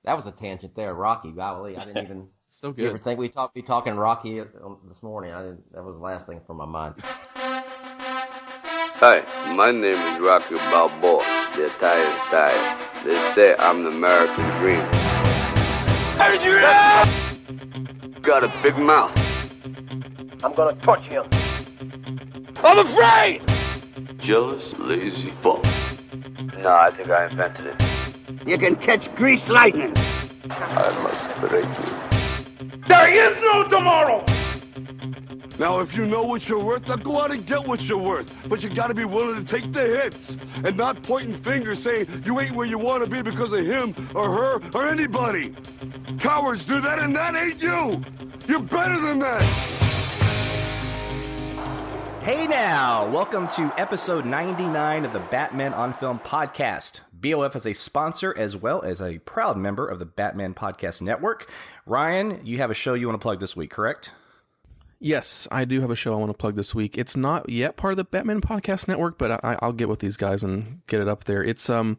That was a tangent there, Rocky. Golly, I didn't even. So good. You ever think we'd be talking Rocky this morning? That was the last thing from my mind. Hi, my name is Rocky Balboa, the Italian style. They say I'm the American dream. How did you know? Got a big mouth. I'm gonna torture him. I'm afraid! Jealous, lazy bum. No, I think I invented it. You can catch grease lightning. I must break you. There is no tomorrow. Now, if you know what you're worth, now go out and get what you're worth. But you gotta be willing to take the hits and not pointing fingers saying you ain't where you want to be because of him or her or anybody. Cowards do that, and that ain't you. You're better than that. Hey now, welcome to episode 99 of the Batman on Film podcast. BOF is a sponsor as well as a proud member of the Batman Podcast Network. Ryan, you have a show you want to plug this week, correct? Yes, I do have a show I want to plug this week. It's not yet part of the Batman Podcast Network, but I'll get with these guys and get it up there. It's the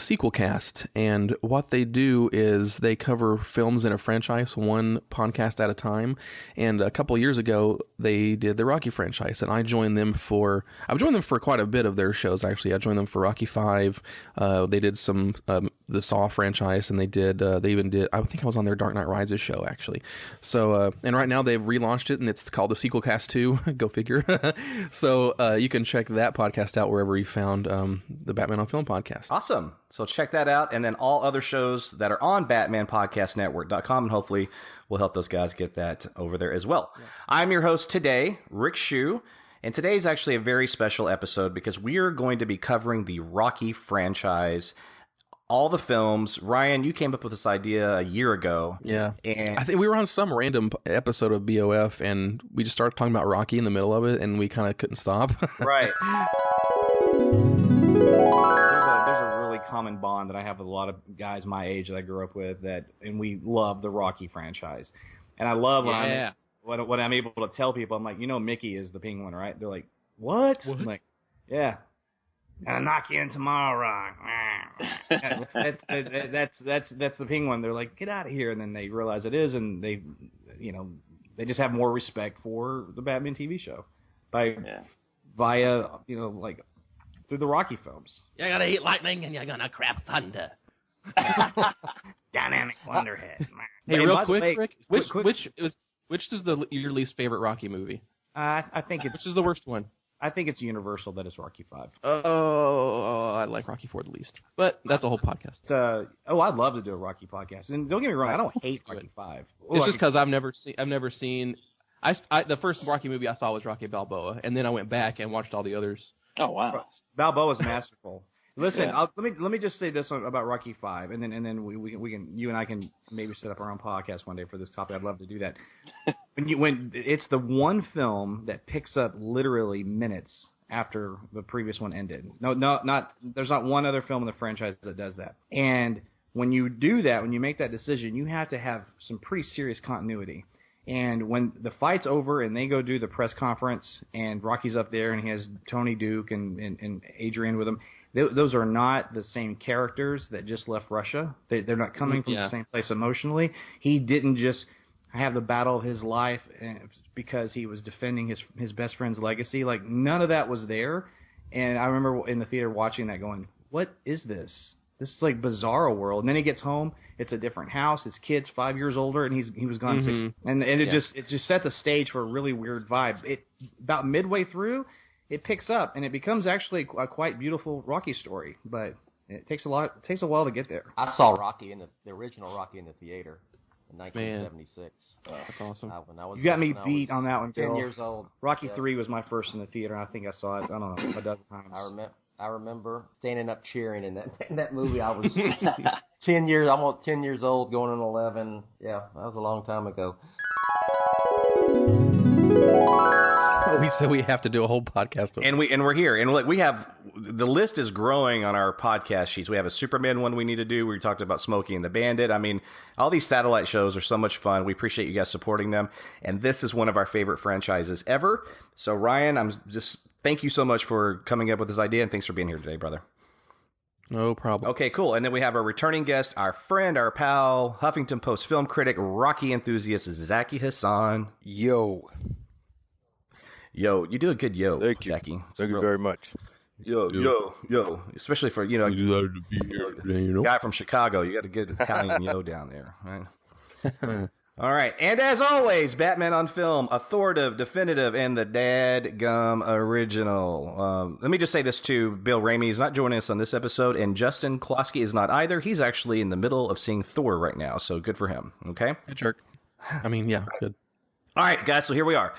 Sequel Cast, and what they do is they cover films in a franchise, one podcast at a time. And a couple of years ago, they did the Rocky franchise, and I've joined them for quite a bit of their shows. Actually, I joined them for Rocky 5. They did some the Saw franchise, and they even did. I think I was on their Dark Knight Rises show actually. So and right now they've relaunched it, and it's called the Sequel Cast 2. Go figure. So you can check that podcast out wherever you found the Batman on Film podcast. Awesome. So check that out, and then all other shows that are on BatmanPodcastNetwork.com, and hopefully we'll help those guys get that over there as well. Yeah. I'm your host today, Rick Shew, and today is actually a very special episode because we are going to be covering the Rocky franchise, all the films. Ryan, you came up with this idea a year ago. Yeah. And I think we were on some random episode of BOF, and we just started talking about Rocky in the middle of it, and we kind of couldn't stop. Right. There's a really common bond that I have with a lot of guys my age that I grew up with, and we love the Rocky franchise. And I love when I'm able to tell people, I'm like, Mickey is the penguin, right? They're like, what? I'm like, yeah. Gonna knock you in tomorrow, Rock. That's the penguin. They're like, get out of here, and then they realize it is, and they just have more respect for the Batman TV show via through the Rocky films. You're gonna eat lightning and you're gonna crap thunder. Dynamic Wonderhead. Hey, real quick, Rick, which is your least favorite Rocky movie? I think it's... Which is the worst one? I think it's Universal that is Rocky 5. Oh, I like Rocky 4 the least. But that's a whole podcast. I'd love to do a Rocky podcast. And don't get me wrong, I don't hate Rocky 5. It's just because I've never seen... the first Rocky movie I saw was Rocky Balboa, and then I went back and watched all the others. Oh, wow. Balboa's masterful. Listen, let me just say this about Rocky 5, and then we can you and I can maybe set up our own podcast one day for this topic. I'd love to do that. when it's the one film that picks up literally minutes after the previous one ended. There's not one other film in the franchise that does that. And when you do that, when you make that decision, you have to have some pretty serious continuity. And when the fight's over and they go do the press conference and Rocky's up there and he has Tony Duke and Adrian with him, those are not the same characters that just left Russia. They're not coming from the same place emotionally. He didn't just have the battle of his life because he was defending his best friend's legacy. Like, none of that was there. And I remember in the theater watching that going, what is this? This is like bizarro world. And then he gets home. It's a different house. His kid's 5 years older, and he was gone 6. And it just set the stage for a really weird vibe. About midway through, it picks up, and it becomes actually a quite beautiful Rocky story. But it takes a while to get there. I saw Rocky the original Rocky in the theater in 1976. That's awesome. You got me beat on that one, 10 Bill. years old. Rocky 3 was my first in the theater, and I think I saw it, I don't know, a dozen times. I remember standing up cheering in that movie. I was 10 years. I'm 10 years old, going on 11. Yeah, that was a long time ago. We said we have to do a whole podcast. And we're here, and we have the list is growing on our podcast sheets. We have a Superman one we need to do. We talked about Smokey and the Bandit. I mean, all these satellite shows are so much fun. We appreciate you guys supporting them, and this is one of our favorite franchises ever. So Ryan, thank you so much for coming up with this idea, and thanks for being here today, brother. No problem. Okay, cool. And then we have our returning guest, our friend, our pal, Huffington Post film critic, Rocky enthusiast, Zaki Hasan. Yo. Yo, you do a good yo, Thank you. Zaki. Thank you very much. Yo. Especially for, you know, Glad to be here today, you know? guy from Chicago. You got a good Italian yo down there, right? All right. And as always, Batman on Film, authoritative, definitive, and the dadgum original. Let me just say this too. Bill Ramey is not joining us on this episode, and Justin Klosky is not either. He's actually in the middle of seeing Thor right now, so good for him. Okay? Hey, jerk. I mean, yeah, good. All right, guys, so here we are.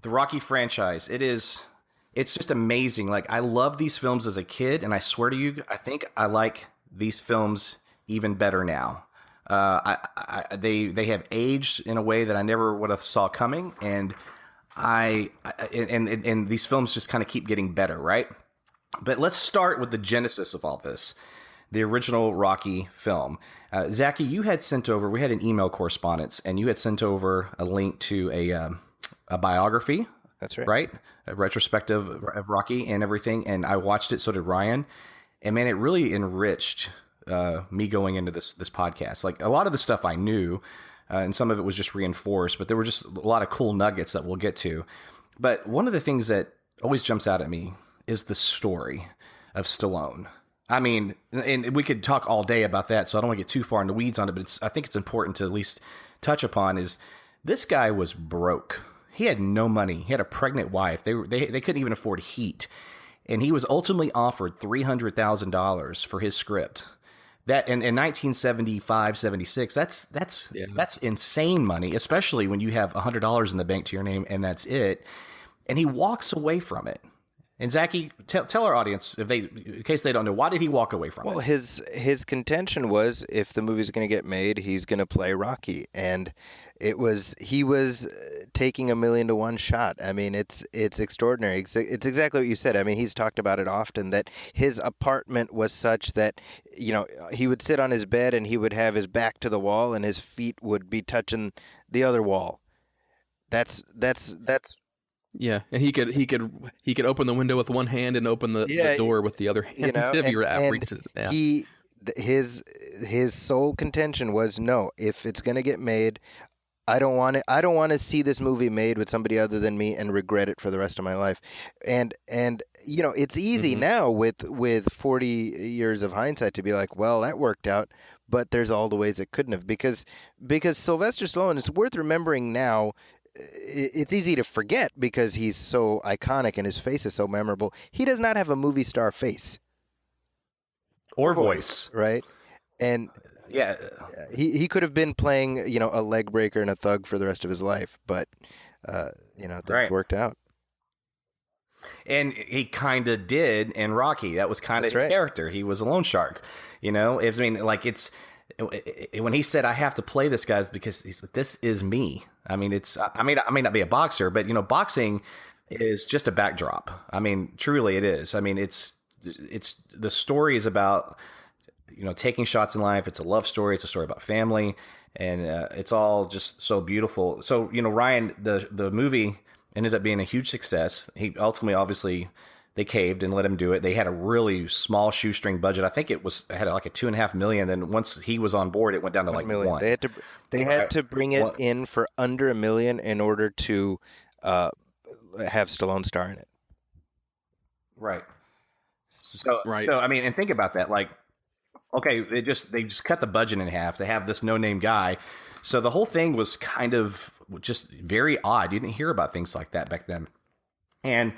The Rocky franchise. It's just amazing. Like, I love these films as a kid, and I swear to you, I think I like these films even better now. They have aged in a way that I never would have saw coming, and and these films just kind of keep getting better, right? But let's start with the genesis of all this, the original Rocky film. Zaki, you had sent over. We had an email correspondence, and you had sent over a link to a biography. That's right. Right, a retrospective of Rocky and everything, and I watched it. So did Ryan, and man, it really enriched me going into this podcast. Like, a lot of the stuff I knew, and some of it was just reinforced, but there were just a lot of cool nuggets that we'll get to. But one of the things that always jumps out at me is the story of Stallone. I mean, and we could talk all day about that, so I don't want to get too far in the weeds on it, but I think it's important to at least touch upon is this guy was broke. He had no money. He had a pregnant wife. They couldn't even afford heat. And he was ultimately offered $300,000 for his script. That in 1975, 76, that's insane money, especially when you have $100 in the bank to your name and that's it. And he walks away from it. And Zaki, tell our audience, in case they don't know, why did he walk away from it? Well, his contention was, if the movie's going to get made, he's going to play Rocky, and he was taking $1 million to one shot. I mean, it's extraordinary. It's exactly what you said. I mean, he's talked about it often, that his apartment was such that, you know, he would sit on his bed and he would have his back to the wall and his feet would be touching the other wall. That's Yeah, and he could open the window with one hand and open the door with the other hand. You know, his sole contention was, no, if it's going to get made, I don't want to see this movie made with somebody other than me and regret it for the rest of my life. And you know, it's easy now with 40 years of hindsight to be like, well, that worked out, but there's all the ways it couldn't have, because Sylvester Stallone, it's worth remembering now. It's easy to forget because he's so iconic and his face is so memorable. He does not have a movie star face or voice, right? And yeah, he could have been playing, you know, a leg breaker and a thug for the rest of his life, but you know, that's worked out. And he kind of did in Rocky. That was kind of his character. He was a loan shark. You know, when he said, I have to play this guy, because he's like, this is me. I mean, I may not be a boxer, but, you know, boxing is just a backdrop. I mean, truly it is. I mean, it's the story is about, you know, taking shots in life. It's a love story. It's a story about family, and it's all just so beautiful. So, you know, Ryan, the movie ended up being a huge success. He ultimately, obviously, they caved and let him do it. They had a really small shoestring budget. I think it had like a $2.5 million. Then once he was on board, it went down to like $1 million. They had to bring it in for under $1 million in order to have Stallone star in it. Right. So I mean, and think about that. Like, okay, they just cut the budget in half. They have this no-name guy. So the whole thing was kind of just very odd. You didn't hear about things like that back then. And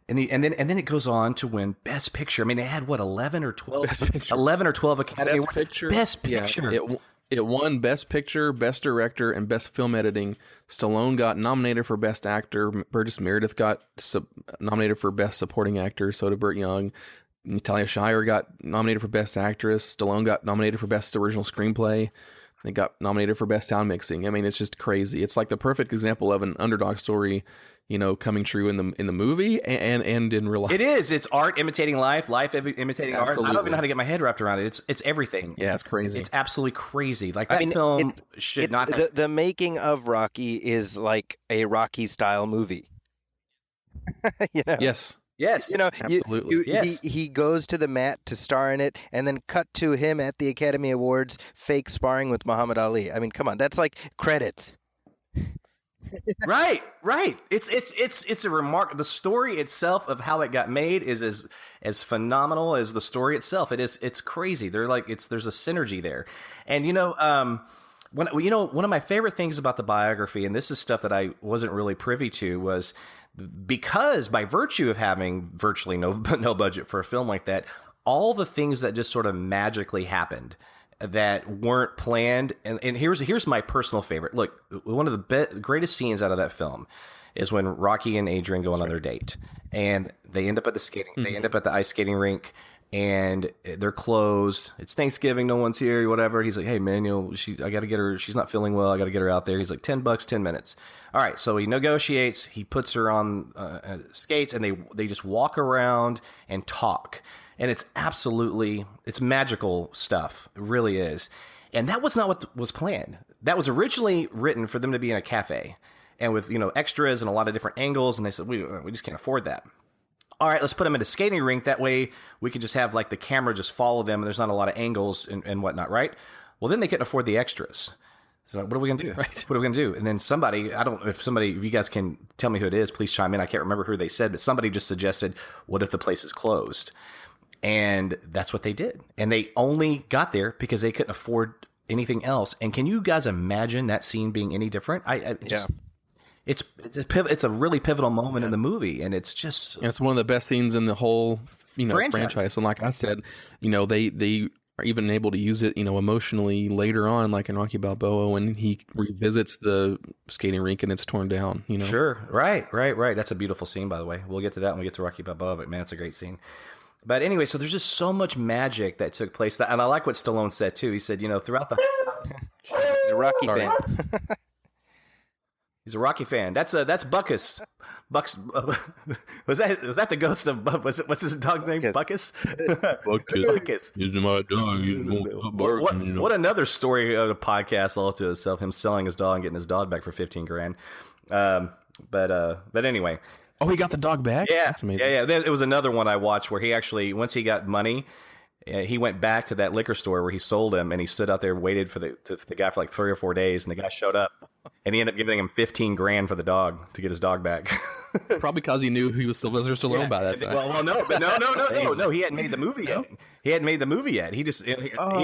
then it goes on to win Best Picture. I mean, it had 11 or 12 Academy Awards. Best Picture. Yeah, it won Best Picture, Best Director, and Best Film Editing. Stallone got nominated for Best Actor. Burgess Meredith got nominated for Best Supporting Actor. So did Burt Young. Natalia Shire got nominated for Best Actress. Stallone got nominated for Best Original Screenplay. They got nominated for Best Sound Mixing. I mean, it's just crazy. It's like the perfect example of an underdog story, you know, coming true in the movie and in real life. It is. It's art imitating life imitating art. I don't even know how to get my head wrapped around it. It's everything. Yeah, it's crazy. It's absolutely crazy. Like, that film should not have... The making of Rocky is like a Rocky-style movie. You know? Yes. Yes. You know, Absolutely. Yes. he goes to the mat to star in it, and then cut to him at the Academy Awards, fake sparring with Muhammad Ali. I mean, come on, that's like credits. Right. It's a remark. The story itself of how it got made is as phenomenal as the story itself. It's crazy. There's a synergy there, and one of my favorite things about the biography, and this is stuff that I wasn't really privy to, was because by virtue of having virtually no budget for a film like that, all the things that just sort of magically happened that weren't planned. And here's my personal favorite. Look, one of the greatest scenes out of that film is when Rocky and Adrian go on their date, and they end up at they end up at the ice skating rink, and they're closed. It's Thanksgiving, no one's here, whatever. He's like, hey man, I got to get her. She's not feeling well. I got to get her out there. He's like, $10, 10 minutes. All right. So he negotiates. He puts her on skates, and they just walk around and talk. And it's magical stuff. It really is. And that was not what was planned. That was originally written for them to be in a cafe and with, extras and a lot of different angles. And they said, we just can't afford that. All right, let's put them in a skating rink. That way we could just have like the camera just follow them and there's not a lot of angles and whatnot, right? Well, then they couldn't afford the extras. So what are we going to do? Right. What are we going to do? And then if you guys can tell me who it is, please chime in. I can't remember who they said, but somebody just suggested, what if the place is closed? And that's what they did. And they only got there because they couldn't afford anything else. And can you guys imagine that scene being any different? It's a really pivotal moment in the movie, and it's just... And it's one of the best scenes in the whole franchise. And like I said, they are even able to use it, emotionally later on, like in Rocky Balboa when he revisits the skating rink and it's torn down. Sure, right. That's a beautiful scene, by the way. We'll get to that when we get to Rocky Balboa, but man, it's a great scene. But anyway, so there's just so much magic that took place. And I like what Stallone said, too. He said, throughout the... He's a Rocky fan. He's a Rocky fan. That's Buckus. Bucks. Was that the ghost of... What's his dog's name? Buckus? Buckus. He's my dog. What another story of a podcast all to itself, him selling his dog and getting his dog back for $15,000. But anyway... Oh, he got the dog back? Yeah. That's amazing. Yeah. It was another one I watched where he actually, once he got money, he went back to that liquor store where he sold him, and he stood out there and waited for the guy for like 3 or 4 days, and the guy showed up, and he ended up giving him $15,000 for the dog to get his dog back. Probably because he knew he was Sylvester Stallone by that time. Well, no, he hadn't made the movie yet. He hadn't made the movie yet. He just he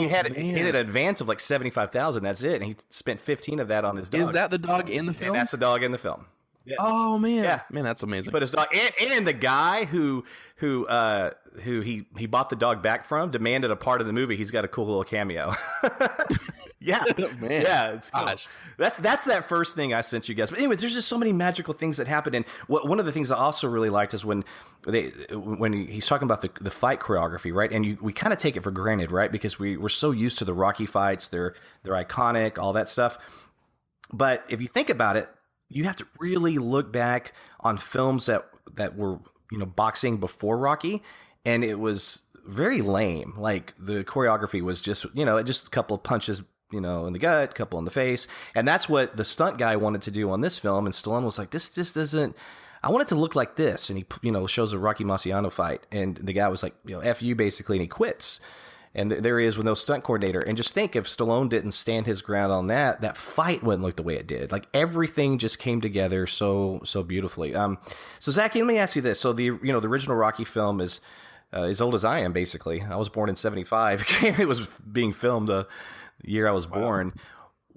had an advance of like $75,000. That's it, and he spent $15,000 of that on his dog. Is that the dog in the film? And that's the dog in the film. Yeah. Oh man, man, that's amazing. But his dog and the guy who he bought the dog back from demanded a part of the movie. He's got a cool little cameo. Yeah, man. Yeah, it's cool. Gosh. That's that first thing I sent you guys. But anyway, there's just so many magical things that happened. And one of the things I also really liked is when he's talking about the fight choreography, right? And we kind of take it for granted, right? Because we're so used to the Rocky fights, they're iconic, all that stuff. But if you think about it, you have to really look back on films that were, boxing before Rocky, and it was very lame. Like the choreography was just, just a couple of punches, in the gut, a couple in the face. And that's what the stunt guy wanted to do on this film. And Stallone was like, this just doesn't, I want it to look like this. And he, shows a Rocky Marciano fight. And the guy was like, F you basically, and he quits. And there he is with no stunt coordinator. And just think, if Stallone didn't stand his ground on that fight wouldn't look the way it did. Like everything just came together so beautifully. So Zaki, let me ask you this. So the original Rocky film is as old as I am, basically. I was born in 1975. It was being filmed the year I was born.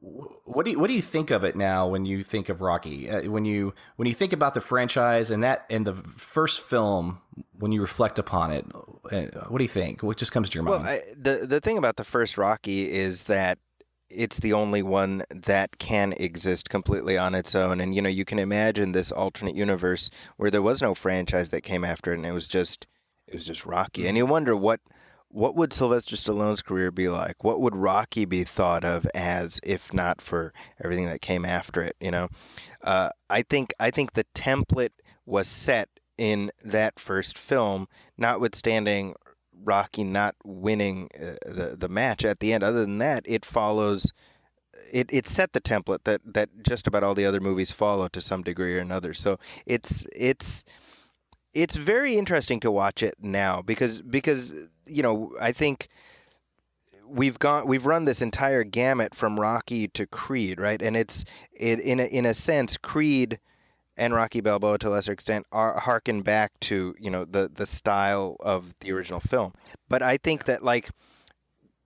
What do you think of it now when you think of Rocky? When you think about the franchise and the first film, when you reflect upon it, what do you think? What just comes to your mind? Well, the thing about the first Rocky is that it's the only one that can exist completely on its own. And you can imagine this alternate universe where there was no franchise that came after it, and it was just Rocky. And you wonder what would Sylvester Stallone's career be like? What would Rocky be thought of as, if not for everything that came after it? I think the template was set in that first film, notwithstanding Rocky not winning the match at the end. Other than that, it follows. It set the template that just about all the other movies follow to some degree or another. So it's it's very interesting to watch it now because I think we've run this entire gamut from Rocky to Creed, right? And in a sense, Creed and Rocky Balboa to a lesser extent are harken back to the style of the original film. But I think that like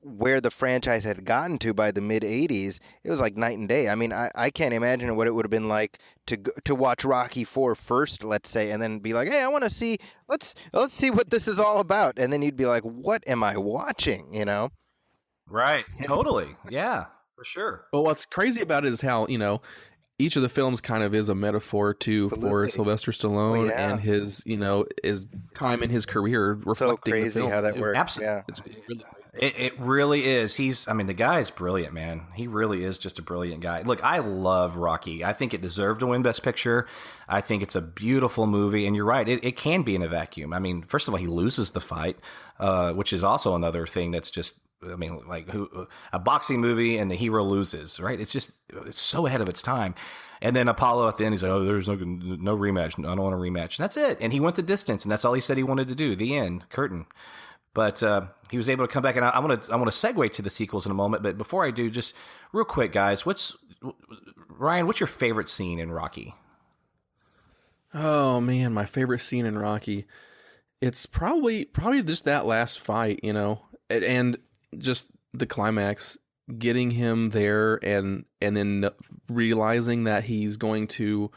where the franchise had gotten to by the mid 80s, it was like night and day. I mean, I can't imagine what it would have been like to watch Rocky 4 first, let's say, and then be like, hey, I want to see, let's see what this is all about. And then you'd be like, what am I watching, Right. Totally. Yeah, for sure. Well, what's crazy about it is how, each of the films kind of is a metaphor for Absolutely. Sylvester Stallone yeah. and his, his time in his career reflecting So crazy the how that films. works. Absolutely. Yeah. It's really crazy. It really is. The guy is brilliant, man. He really is just a brilliant guy. Look, I love Rocky. I think it deserved to win Best Picture. I think it's a beautiful movie. And you're right, it can be in a vacuum. I mean, first of all, he loses the fight, which is also another thing that's just, a boxing movie and the hero loses, right? It's so ahead of its time. And then Apollo at the end, he's like, oh, there's no rematch. I don't want a rematch. And that's it. And he went the distance, and that's all he said he wanted to do. The end. Curtain. But he was able to come back, and I want to segue to the sequels in a moment. But before I do, just real quick, guys, Ryan? What's your favorite scene in Rocky? Oh man, my favorite scene in Rocky. It's probably just that last fight, and just the climax, getting him there, and then realizing that he's going to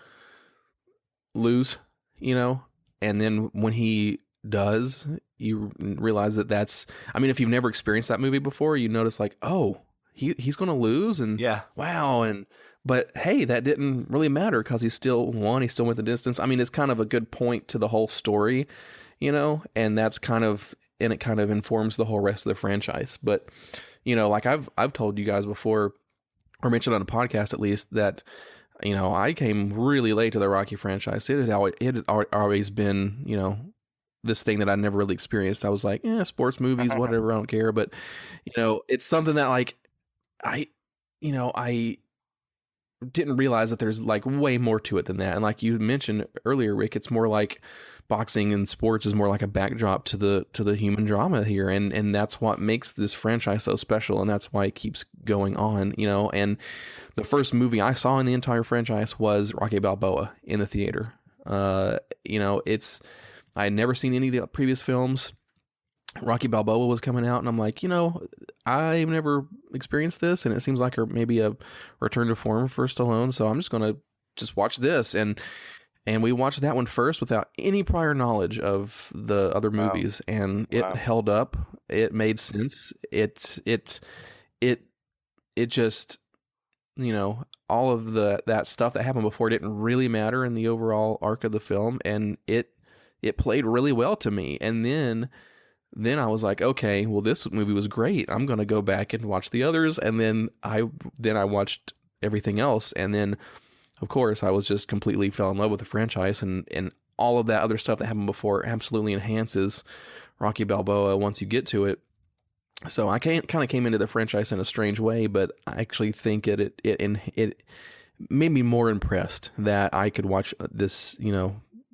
lose, and then when he does, you realize that's, if you've never experienced that movie before, you notice like, oh, he's going to lose, and yeah, wow, but hey, that didn't really matter because he still won. He still went the distance. It's kind of a good point to the whole story, and that's kind of informs the whole rest of the franchise. But like I've told you guys before, or mentioned on a podcast at least, that I came really late to the Rocky franchise. It had always been this thing that I never really experienced. I was like, sports movies, whatever, I don't care. But it's something that like I didn't realize that there's like way more to it than that. And like you mentioned earlier, Rick, it's more like boxing and sports is more like a backdrop to the human drama here, and that's what makes this franchise so special, and that's why it keeps going on. And the first movie I saw in the entire franchise was Rocky Balboa in the theater. I had never seen any of the previous films. Rocky Balboa was coming out, and I'm like, I've never experienced this, and it seems like maybe a return to form for Stallone, so I'm just going to watch this. And we watched that one first without any prior knowledge of the other movies, and it held up. It made sense. It just, all of that stuff that happened before didn't really matter in the overall arc of the film, and it played really well to me. And then I was like, okay, well, this movie was great. I'm going to go back and watch the others. And then I watched everything else. And then, of course, I was just completely fell in love with the franchise, and all of that other stuff that happened before absolutely enhances Rocky Balboa once you get to it. So I kind of came into the franchise in a strange way, but I actually think it made me more impressed that I could watch this,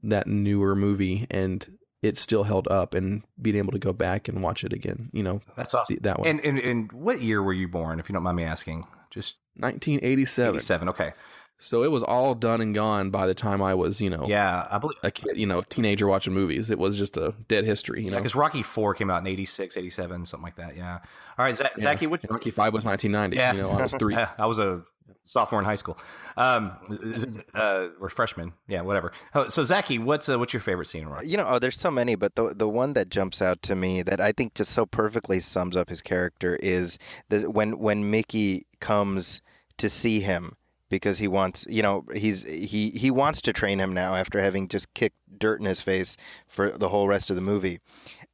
that newer movie, and it still held up, and being able to go back and watch it again, that's awesome. That one. And what year were you born, if you don't mind me asking? Just 1987. 87. Okay. So it was all done and gone by the time I was, I believe a kid, a teenager watching movies. It was just a dead history, because Rocky 4 came out in 86, 87, something like that. Yeah. All right, Zaki, what? Rocky 5 was 1990. Yeah. I was 3. I was a sophomore in high school. We're freshmen. Yeah, whatever. So Zaki, what's your favorite scene in Rocky? There's so many, but the one that jumps out to me that I think just so perfectly sums up his character is when Mickey comes to see him, because he wants, he wants to train him now after having just kicked dirt in his face for the whole rest of the movie.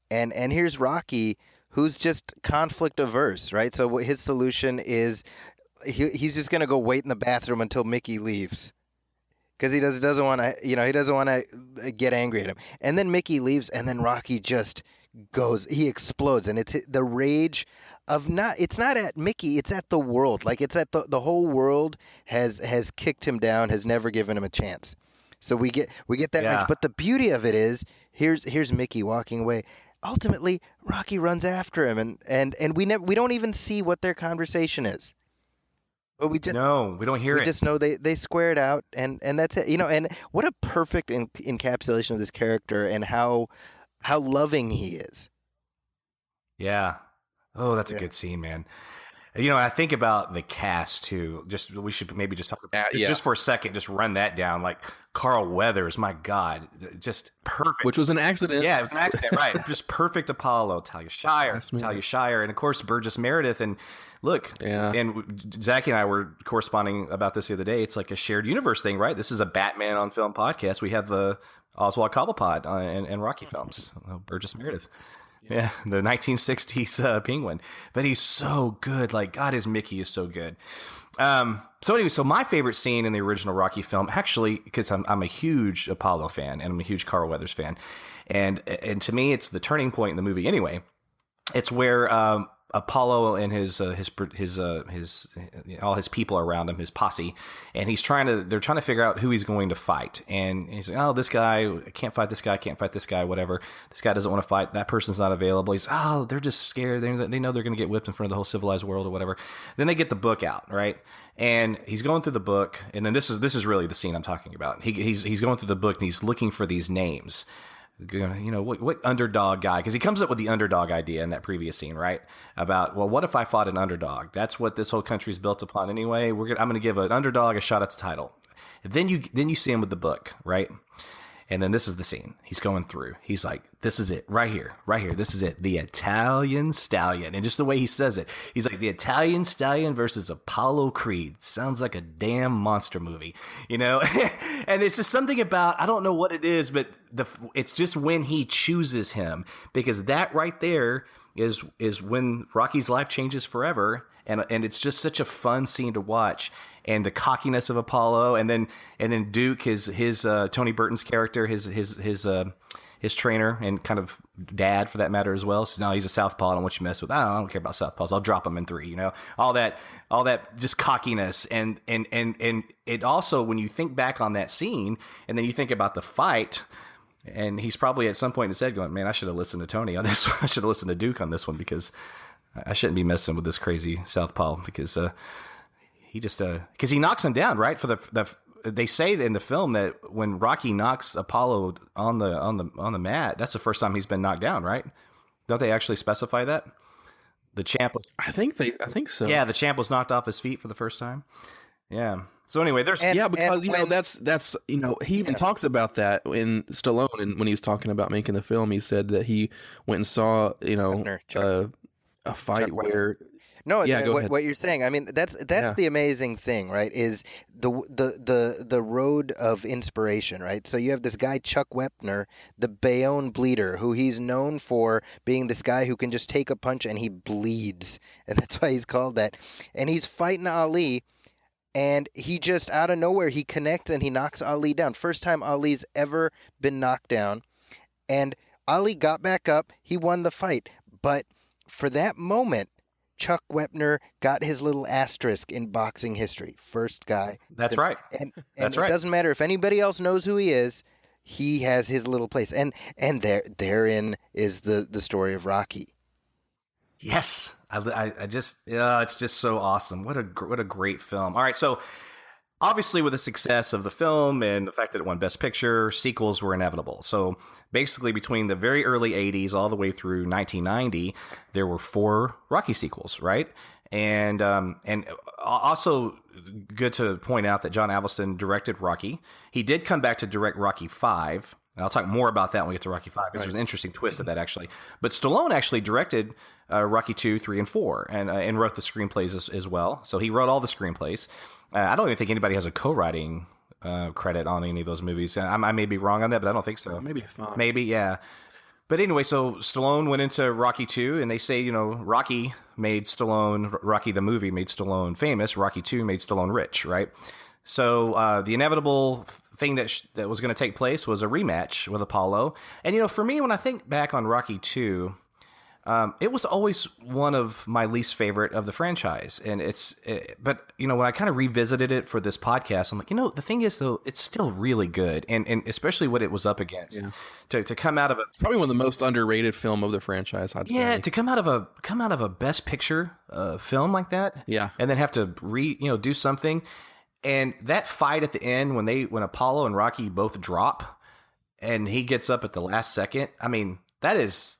And here's Rocky, who's just conflict averse, right? So his solution is he's just going to go wait in the bathroom until Mickey leaves, because he doesn't want to, he doesn't want to get angry at him. And then Mickey leaves, and then Rocky just he explodes, and it's the rage of it's not at Mickey, it's at the world. Like, it's at the whole world has kicked him down, has never given him a chance. So we get that Yeah. range. But the beauty of it is, here's Mickey walking away. Ultimately, Rocky runs after him, and we don't even see what their conversation is. But we don't hear it. just know they squared out, and that's it. And what a perfect encapsulation of this character and how loving he is. Yeah. Oh, that's a good scene, man. I think about the cast too. We should maybe just talk about just for a second, just run that down. Like Carl Weathers, my God, just perfect. Which was an accident. Yeah, it was an accident, right? Just perfect Apollo, Talia Shire, and of course Burgess Meredith. And look, and Zaki and I were corresponding about this the other day. It's like a shared universe thing, right? This is a Batman on Film podcast. We have the Oswald Cobblepot and Rocky films. Burgess Meredith. Yeah, the 1960s Penguin. But he's so good. Like, God, his Mickey is so good. So anyway, my favorite scene in the original Rocky film, actually, because I'm a huge Apollo fan and I'm a huge Carl Weathers fan, and to me, it's the turning point in the movie. Anyway, it's where Apollo and his all his people around him, his posse, and they're trying to figure out who he's going to fight. And he's like, oh, this guy, I can't fight this guy, whatever. This guy doesn't want to fight. That person's not available. He's, they're just scared. They know they're going to get whipped in front of the whole civilized world or whatever. Then they get the book out, right? And he's going through the book, and then this is really the scene I'm talking about. He's going through the book and he's looking for these names. What underdog guy? Because he comes up with the underdog idea in that previous scene, right? About, well, what if I fought an underdog? That's what this whole country is built upon anyway. I'm going to give an underdog a shot at the title. Then you see him with the book, right? And then this is the scene. He's going through. He's like, this is it, right here. This is it. The Italian Stallion. And just the way he says it, he's like, the Italian Stallion versus Apollo Creed. Sounds like a damn monster movie, And it's just something about, I don't know what it is, but it's just when he chooses him, because that right there is when Rocky's life changes forever. And it's just such a fun scene to watch. And the cockiness of Apollo, and then Duke, his Tony Burton's character, his trainer and kind of dad for that matter as well. So now he's a southpaw. I don't want you to mess with. I don't care about southpaws. I'll drop him in 3. All that just cockiness, and it also, when you think back on that scene, and then you think about the fight. And he's probably at some point in his head going, man, I should have listened to Tony on this one. I should have listened to Duke on this one, because I shouldn't be messing with this crazy southpaw, because he just because he knocks him down, right? They say in the film that when Rocky knocks Apollo on the mat, that's the first time he's been knocked down, right? Don't they actually specify that? The champ was, I think so. Yeah, the champ was knocked off his feet for the first time. Yeah. So anyway, there's that's he even talks about that in Stallone, and when he was talking about making the film, he said that he went and saw a fight where. No, yeah, what you're saying. I mean, that's the amazing thing, right? Is the road of inspiration, right? So you have this guy Chuck Wepner, the Bayonne bleeder, who he's known for being this guy who can just take a punch and he bleeds, and that's why he's called that. And he's fighting Ali, and he just out of nowhere he connects and he knocks Ali down. First time Ali's ever been knocked down, and Ali got back up. He won the fight, but for that moment, Chuck Wepner got his little asterisk in boxing history. First guy. That's right. And That's it right. doesn't matter if anybody else knows who he is. He has his little place. And therein is the story of Rocky. Yes. I just, it's just so awesome. What a great film. All right. So obviously, with the success of the film and the fact that it won Best Picture, sequels were inevitable. So basically, between the very early 80s all the way through 1990, there were 4 Rocky sequels, right? And also good to point out that John Avildsen directed Rocky. He did come back to direct Rocky 5. And I'll talk more about that when we get to Rocky 5, because there's an interesting twist to that, actually. But Stallone actually directed Rocky 2, 3, and 4, and wrote the screenplays as well. So he wrote all the screenplays. I don't even think anybody has a co-writing credit on any of those movies. I may be wrong on that, but I don't think so. Maybe 5. Maybe, yeah. But anyway, so Stallone went into Rocky 2, and they say, Rocky the movie made Stallone famous. Rocky 2 made Stallone rich, right? So the inevitable thing that was going to take place was a rematch with Apollo. And, for me, when I think back on Rocky 2, It was always one of my least favorite of the franchise, and but when I kind of revisited it for this podcast, I'm like, the thing is though, it's still really good, and especially what it was up against. To come out of it's probably one of the most underrated film of the franchise. I'd say. Yeah, to come out of a Best Picture film like that, and then have to do something, and that fight at the end when Apollo and Rocky both drop, and he gets up at the last second. I mean, that is.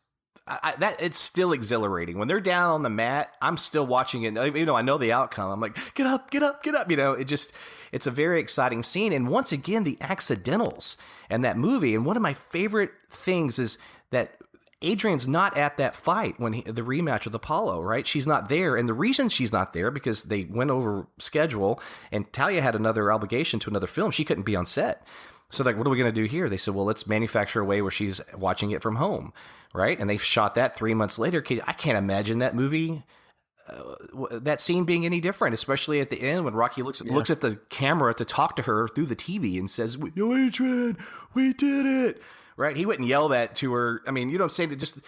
It's still exhilarating when they're down on the mat. I'm still watching it. I know the outcome. I'm like, get up, get up, get up. It's a very exciting scene. And once again, the accidentals and that movie. And one of my favorite things is that Adrian's not at that fight when the rematch with Apollo, right? She's not there. And the reason she's not there because they went over schedule and Talia had another obligation to another film. She couldn't be on set. So like, what are we going to do here? They said, well, let's manufacture a way where she's watching it from home, right? And they shot that 3 months later. I can't imagine that movie, that scene being any different, especially at the end when Rocky looks at the camera to talk to her through the TV and says, "Yo, Adrian, we did it." Right? He wouldn't yell that to her. I mean, you know what I'm saying?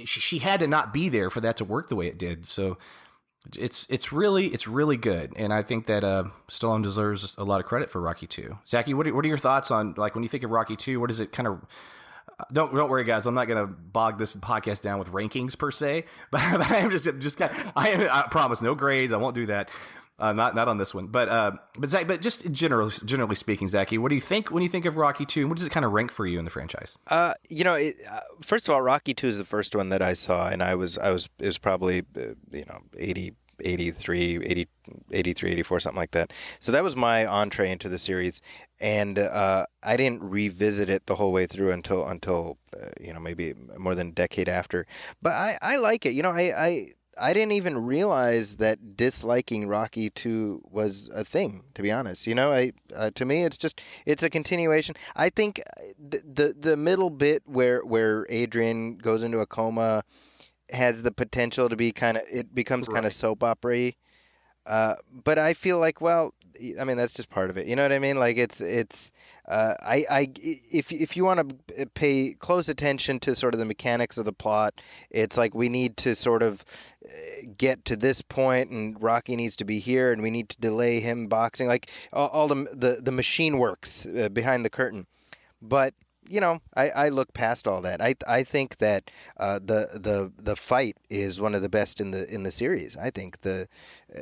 She had to not be there for that to work the way it did. So it's really good, and I think that Stallone deserves a lot of credit for Rocky 2. Zaki, what are your thoughts on, like, when you think of Rocky 2? What is it kind of? Don't worry, guys. I'm not going to bog this podcast down with rankings per se, but I'm just kind of, I promise no grades. I won't do that. Not on this one, but Zach, but just generally speaking, Zaki, what do you think when you think of Rocky 2? And what does it kind of rank for you in the franchise? First of all, Rocky 2 is the first one that I saw, and it was probably 83, 84, something like that. So that was my entree into the series, and I didn't revisit it the whole way through until maybe more than a decade after. But I like it. I didn't even realize that disliking Rocky 2 was a thing, to be honest. To me, it's a continuation. I think the middle bit where Adrian goes into a coma has the potential to be becomes kind of soap opera-y. But I feel like, well, I mean, that's just part of it. You know what I mean? Like if you want to pay close attention to sort of the mechanics of the plot, it's like we need to sort of get to this point, and Rocky needs to be here, and we need to delay him boxing. Like all the machine works behind the curtain. But I look past all that. I think that the fight is one of the best in the series. I think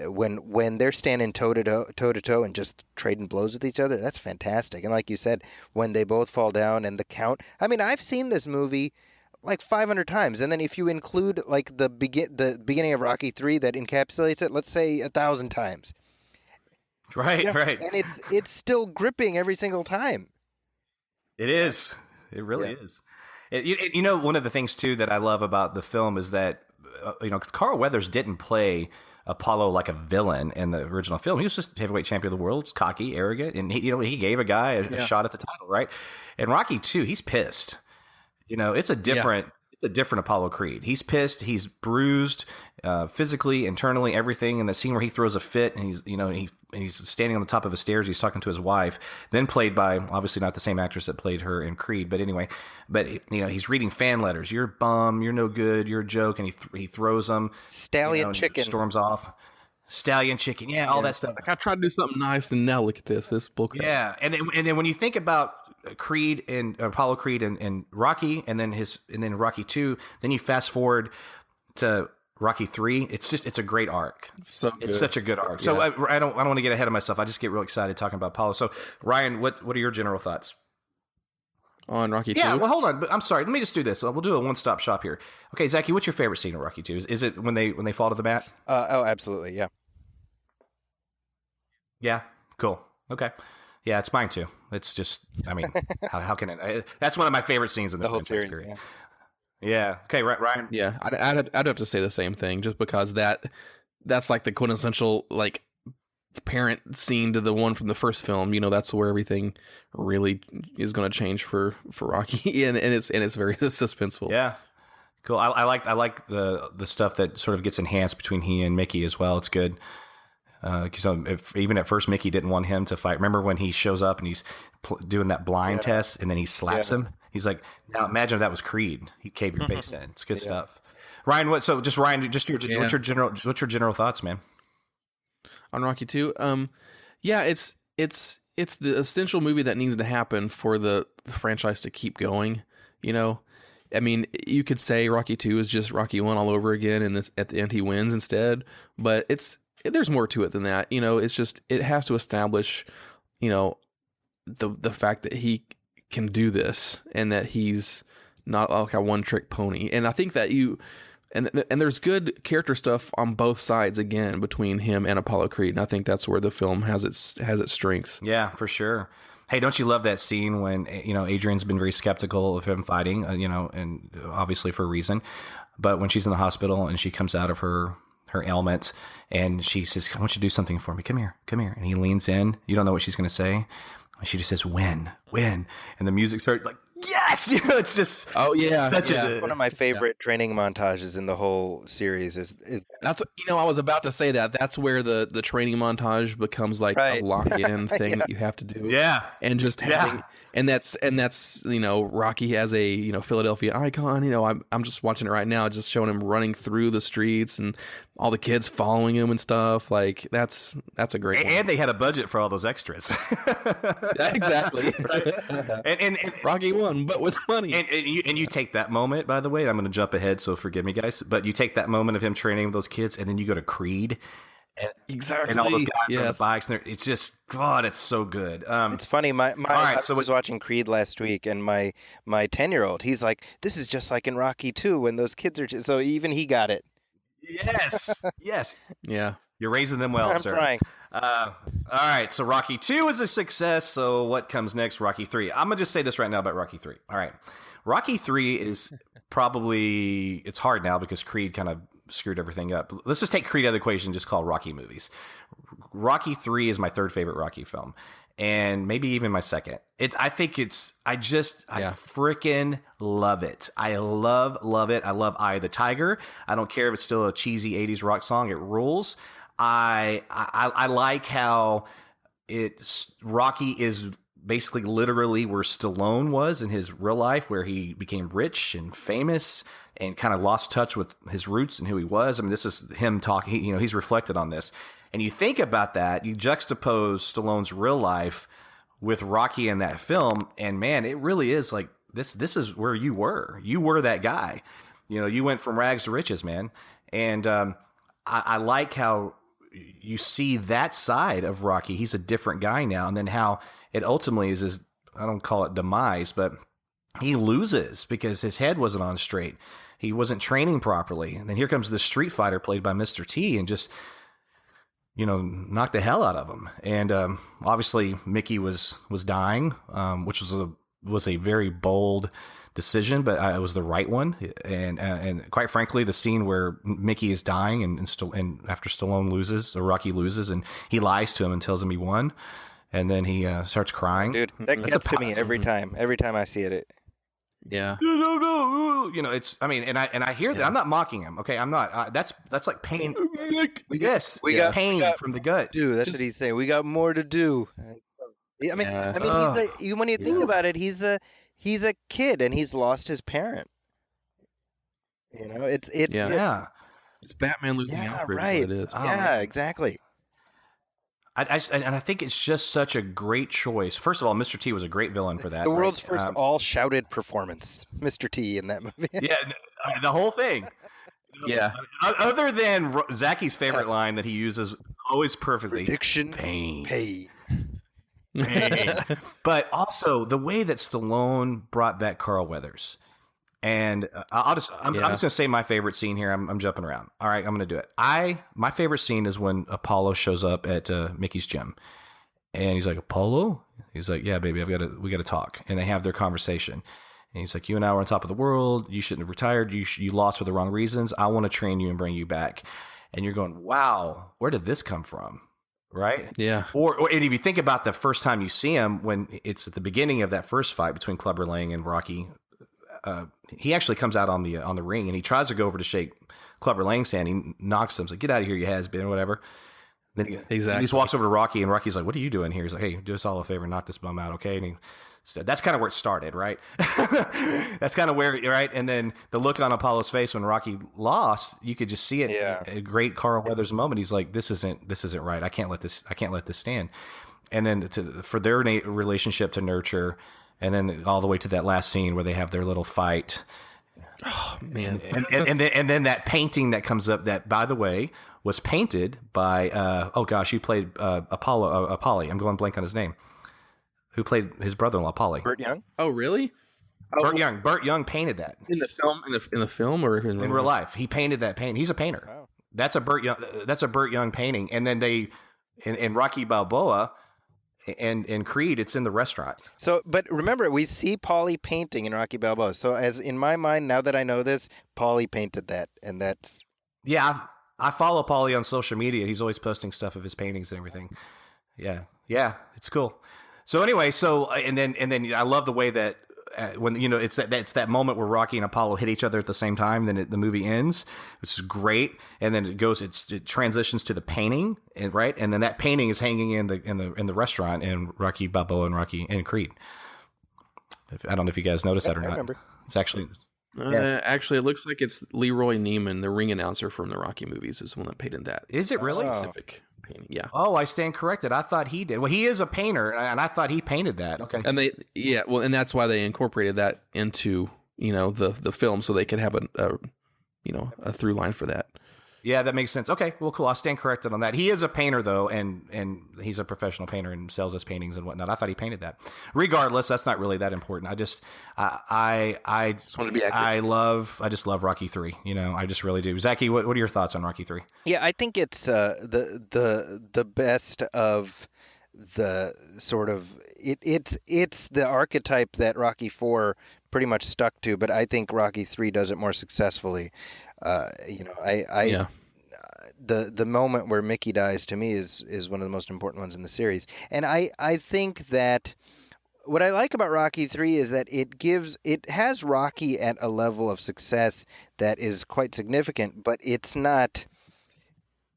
when they're standing toe to toe and just trading blows with each other, that's fantastic. And like you said, when they both fall down and the count. I mean, I've seen this movie like 500 times, and then if you include like the beginning of Rocky 3 that encapsulates it, let's say 1,000 times. Right. And it's still gripping every single time. It is. It really is. One of the things too that I love about the film is that Carl Weathers didn't play Apollo like a villain in the original film. He was just heavyweight champion of the world, cocky, arrogant, and he gave a guy a shot at the title, right? In Rocky 2, he's pissed. It's a different Apollo Creed. He's pissed. He's bruised, physically, internally, everything. And the scene where he throws a fit, and he's standing on the top of the stairs. He's talking to his wife, then played by obviously not the same actress that played her in Creed. But anyway, he's reading fan letters. You're a bum. You're no good. You're a joke. And he throws them. Stallion chicken storms off. Stallion chicken. Yeah, all that stuff. Like, I tried to do something nice, and now look at this. This bullcrap. Yeah, and then when you think about Creed and Apollo Creed and Rocky, and then Rocky 2, then you fast forward to Rocky 3. It's a great arc. It's such a good arc. Yeah. So I don't want to get ahead of myself. I just get real excited talking about Apollo. So Ryan, what are your general thoughts on Rocky 2? Yeah, well, hold on. I'm sorry. Let me just do this. We'll do a one-stop shop here. Okay, Zaki, what's your favorite scene in Rocky 2? Is it when they fall to the mat? Absolutely, yeah. Yeah, cool. Okay. Yeah, it's mine too. It's just, I mean, how can it? That's one of my favorite scenes in the whole series. Period. Yeah. Okay, Ryan. Yeah, I'd have to say the same thing, just because that's like the quintessential like parent scene to the one from the first film. That's where everything really is going to change for Rocky, and it's very suspenseful. Yeah. Cool. I like the stuff that sort of gets enhanced between he and Mickey as well. It's good. Even at first Mickey didn't want him to fight. Remember when he shows up and he's doing that blind test, and then he slaps him? He's like, now imagine if that was Creed. He'd cave your face in. It's good stuff. Ryan, what's your what's your general thoughts, man? On Rocky 2? Yeah, it's the essential movie that needs to happen for the franchise to keep going. You know, I mean, you could say Rocky 2 is just Rocky 1 all over again, and at the end he wins instead. But there's more to it than that. You know, it has to establish, you know, the fact that he can do this and that he's not like a one-trick pony. And I think that and there's good character stuff on both sides again between him and Apollo Creed. And I think that's where the film has its strengths. Yeah, for sure. Hey, don't you love that scene when, you know, Adrian's been very skeptical of him fighting, you know, and obviously for a reason. But when she's in the hospital and she comes out of her ailment and she says, I want you to do something for me. Come here. And he leans in. You don't know what she's going to say. She just says, win. And the music starts like, yes! You know, it's just such one of my favorite training montages in the whole series is that's, you know, I was about to say that's where the training montage becomes like a lock-in thing that you have to do. Yeah. And just having and that's you know, Rocky as a, you know, Philadelphia icon. You know, I'm just watching it right now, just showing him running through the streets and all the kids following him and stuff. Like that's a great one. And they had a budget for all those extras. Exactly. and Rocky 1, but with money. And you take that moment, by the way, I'm going to jump ahead, so forgive me, guys. But you take that moment of him training those kids, and then you go to Creed. Exactly. And all those guys on the bikes. And it's just, God, it's so good. It's funny. I was watching Creed last week, and my 10-year-old, he's like, this is just like in Rocky 2 when those kids are. So even he got it. Yes. Yeah. You're raising them well, sir. I'm trying. All right. So Rocky 2 is a success. So what comes next? Rocky 3. I'm going to just say this right now about Rocky 3. All right. Rocky 3 is probably, it's hard now because Creed kind of screwed everything up. Let's just take Creed out of the equation and just call Rocky movies. Rocky 3 is my third favorite Rocky film, and maybe even my second. I freaking love it. I love it. I love Eye of the Tiger. I don't care if it's still a cheesy 80s rock song. It rules. I like how Rocky is basically literally where Stallone was in his real life, where he became rich and famous and kind of lost touch with his roots and who he was. I mean, this is him talking, you know, he's reflected on this. And you think about that, you juxtapose Stallone's real life with Rocky in that film, and man, it really is like, this is where you were. You were that guy. You know, you went from rags to riches, man. And I like how you see that side of Rocky. He's a different guy now. And then how it ultimately is his, I don't call it demise, but he loses because his head wasn't on straight. He wasn't training properly. And then here comes the Street Fighter played by Mr. T and just, you know, knocked the hell out of him. And obviously Mickey was dying, which was a very bold decision, but it was the right one. And quite frankly, the scene where Mickey is dying and after Stallone loses, or Rocky loses, and he lies to him and tells him he won, and then he starts crying. Dude, that gets to me every time. Every time I see it. Yeah. You know, it's, I mean, and I hear that. I'm not mocking him. Okay. I'm not, that's like pain. We got pain from the gut. Dude, that's what he's saying. We got more to do. I mean, when you think about it, he's a kid and he's lost his parent. You know, it's Batman losing Alfred. Right. What it is. Yeah, exactly. I think it's just such a great choice. First of all, Mr. T was a great villain for that. The world's first all-shouted performance, Mr. T in that movie. Yeah, the whole thing. Yeah. Other than Zaki's favorite line that he uses always perfectly. Prediction. Pain. But also the way that Stallone brought back Carl Weathers. And I'm just going to say my favorite scene here. I'm jumping around. All right, I'm going to do it. My favorite scene is when Apollo shows up at Mickey's gym, and he's like, Apollo? He's like, yeah, baby, we got to talk. And they have their conversation. And he's like, you and I were on top of the world. You shouldn't have retired. You lost for the wrong reasons. I want to train you and bring you back. And you're going, wow, where did this come from? Right? Yeah. Or and if you think about the first time you see him, when it's at the beginning of that first fight between Clubber Lang and Rocky, he actually comes out on the ring and he tries to go over to shake Clubber Lang's hand. He knocks him. He's like, get out of here, you has-been, or whatever. Then he Exactly. just walks over to Rocky, and Rocky's like, "What are you doing here?" He's like, "Hey, do us all a favor, knock this bum out, okay?" And he said, that's kind of where it started, right? That's kind of where, right? And then the look on Apollo's face when Rocky lost, you could just see it. Yeah. A great Carl Weathers moment. He's like, "This isn't right. I can't let this stand." And then for their relationship to nurture, and then all the way to that last scene where they have their little fight. Oh man! And then that painting that comes up, that, by the way, was painted by who played Apollo. I'm going blank on his name. Who played his brother-in-law, Polly? Burt Young. Oh, really? Burt Young painted that In the film, or in real life. He painted that painting. He's a painter. Wow. That's a Burt Young painting. And then they in Rocky Balboa and Creed, it's in the restaurant. So, but remember, we see Paulie painting in Rocky Balboa. So, as in my mind, now that I know this, Paulie painted that, and that's I follow Paulie on social media. He's always posting stuff of his paintings and everything. Yeah, it's cool. So anyway, and then I love the way that when it's that moment where Rocky and Apollo hit each other at the same time. Then the movie ends, which is great, and then it transitions to the painting, right? And then that painting is hanging in the restaurant in Rocky Balboa and Creed. I don't know if you guys noticed that or not. Remember. It's actually. Actually, it looks like it's Leroy Neiman, the ring announcer from the Rocky movies, is the one that painted that. Is it really? Specific painting, yeah. Oh, I stand corrected. I thought he did. Well, he is a painter, and I thought he painted that. Okay. And and that's why they incorporated that into the film, so they could have a through line for that. Yeah, that makes sense. Okay, well, cool. I'll stand corrected on that. He is a painter, though, and he's a professional painter and sells his paintings and whatnot. I thought he painted that. Regardless, that's not really that important. I just want to be accurate. I just love Rocky 3. I just really do. Zaki, what are your thoughts on Rocky 3? Yeah, I think it's the best of the sort of it's the archetype that Rocky 4 pretty much stuck to, but I think Rocky 3 does it more successfully. The moment where Mickey dies to me is one of the most important ones in the series, and I think that what I like about Rocky 3 is that it has Rocky at a level of success that is quite significant, but it's not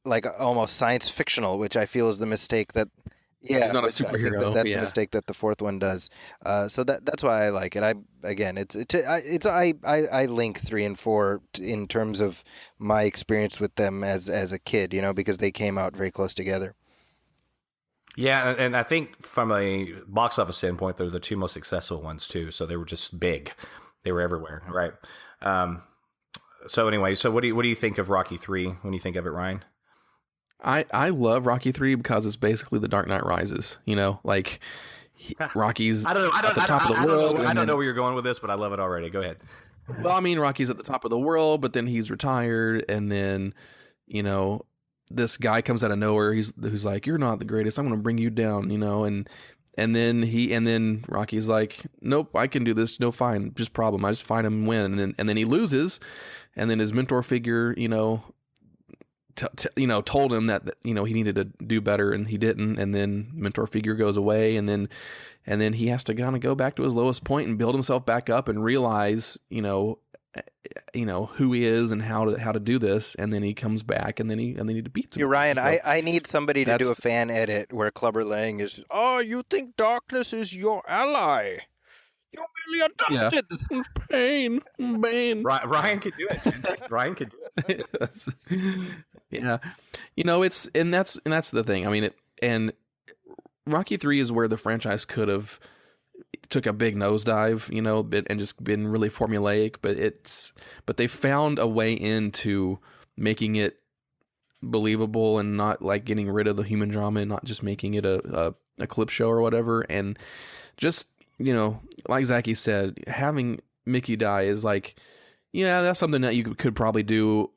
like almost science fictional, which I feel is the mistake that. Yeah, he's not a superhero. That's the mistake that the fourth one does. So that's why I like it. I link 3 and 4 in terms of my experience with them as a kid, because they came out very close together. Yeah, and I think from a box office standpoint, they're the two most successful ones too. So they were just big. They were everywhere, right? So anyway, so what do you think of Rocky 3 when you think of it, Ryan? I love Rocky 3 because it's basically the Dark Knight Rises. Rocky's at the top of the world. I don't know where you're going with this, but I love it already. Go ahead. Well, I mean, Rocky's at the top of the world, but then he's retired, and then this guy comes out of nowhere. Who's like, "You're not the greatest. I'm going to bring you down," And then Rocky's like, "Nope, I can do this. No, fine, just problem. I just fight him and win." And then he loses, and then his mentor figure, told him that he needed to do better, and he didn't. And then mentor figure goes away, and then he has to kind of go back to his lowest point and build himself back up and realize who he is and how to do this. And then he comes back, and then he beats him. You're Ryan. So I need somebody to do a fan edit where Clubber Lang is. Oh, you think darkness is your ally? You're merely adopted. Yeah. Pain. Ryan could do it. Ryan could do it. Yeah, it's and that's the thing. I mean, and Rocky 3 is where the franchise could have took a big nosedive, and just been really formulaic. But they found a way into making it believable and not like getting rid of the human drama and not just making it a clip show or whatever. And just like Zaki said, having Mickey die is like, yeah, that's something that you could probably do.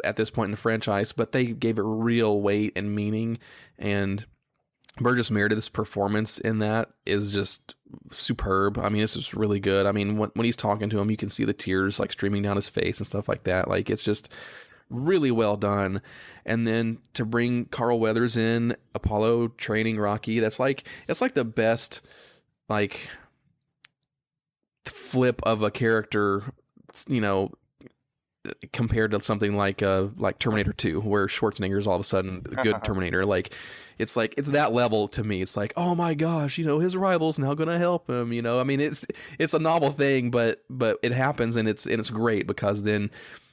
At this point in the franchise, but they gave it real weight and meaning, and Burgess Meredith's performance in that is just superb. I mean, it's just really good. I mean, when he's talking to him, you can see the tears like streaming down his face and stuff like that. Like, it's just really well done. And then to bring Carl Weathers in, Apollo training Rocky, it's like the best flip of a character, compared to something like Terminator 2, where Schwarzenegger's all of a sudden a good Terminator. Like it's that level to me. It's like, oh my gosh, his rival's now gonna help him. I mean, it's a novel thing, but it happens, and it's great because then.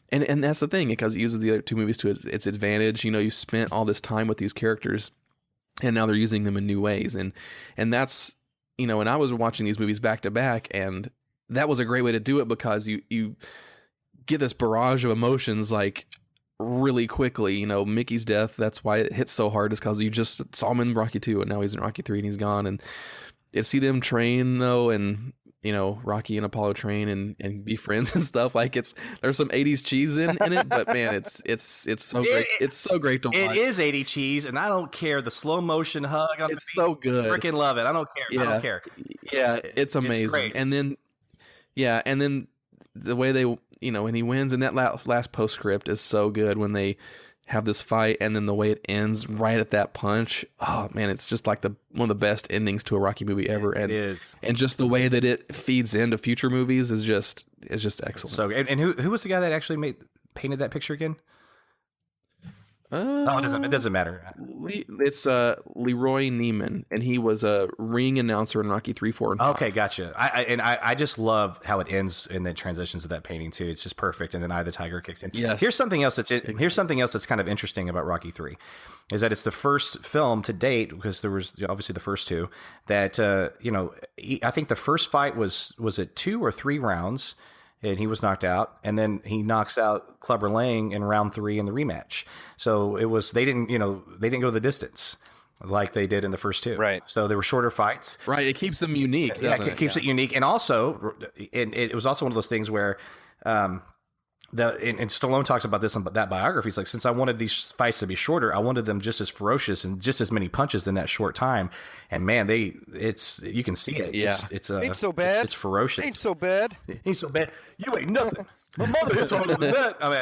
And that's the thing, because it uses the other two movies to its advantage. You spent all this time with these characters, and now they're using them in new ways. And that's, and I was watching these movies back to back, and that was a great way to do it, because you get this barrage of emotions like really quickly. Mickey's death, that's why it hits so hard, is because you just saw him in Rocky 2, and now he's in Rocky 3 and he's gone. And you see them train though, and Rocky and Apollo train and be friends and stuff. Like there's some 80s cheese in it, but man, it's so great. It's so great to watch. It is 80 cheese, and I don't care. The slow motion hug on it's so good. Freaking love it. I don't care. Yeah. I don't care. Yeah, it's amazing. It's great. And then the way they when he wins, and that last postscript is so good when they have this fight, and then the way it ends right at that punch. Oh man, it's just like one of the best endings to a Rocky movie ever. And it is. And just the way that it feeds into future movies is just excellent. So, and who was the guy that actually painted that picture again? It doesn't matter. It's Leroy Neiman, and he was a ring announcer in Rocky 3, 4, and 5. Okay, gotcha. I just love how it ends and then transitions to that painting too. It's just perfect. And then Eye of the Tiger kicks in. Yes. Here's something else that's kind of interesting about Rocky 3, is that it's the first film to date, because there was obviously the first two, that I think the first fight was it 2 or 3 rounds, and he was knocked out, and then he knocks out Clubber Lang in round 3 in the rematch. So they didn't go the distance like they did in the first 2. Right. So they were shorter fights. Right. It keeps them unique. It keeps it unique, and also, it was also one of those things where, and Stallone talks about this in that biography. He's like, since I wanted these fights to be shorter, I wanted them just as ferocious and just as many punches in that short time. And man, you can see it. Yeah. It's ain't so bad. It's ferocious. Ain't so bad. Ain't so bad. You ain't nothing. My mother hits harder than that. I mean,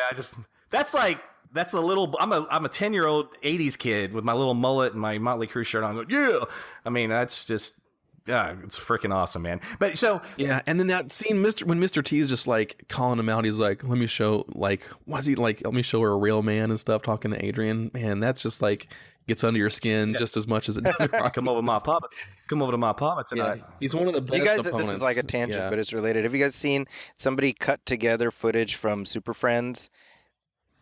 that's a little. I'm a 10-year-old 80s kid with my little mullet and my Motley Crue shirt on. Going, yeah. I mean, that's just. Yeah, it's freaking awesome, man. But so yeah, and then that scene, when Mr. T is just like calling him out, he's like, "Let me show, like, what is he like? Let me show her a real man and stuff." Talking to Adrian, man, that's just like gets under your skin just as much as it does. Come over to my papa tonight. Yeah, he's one of the best You guys, opponents. this is like a tangent, but it's related. Have you guys seen somebody cut together footage from Super Friends?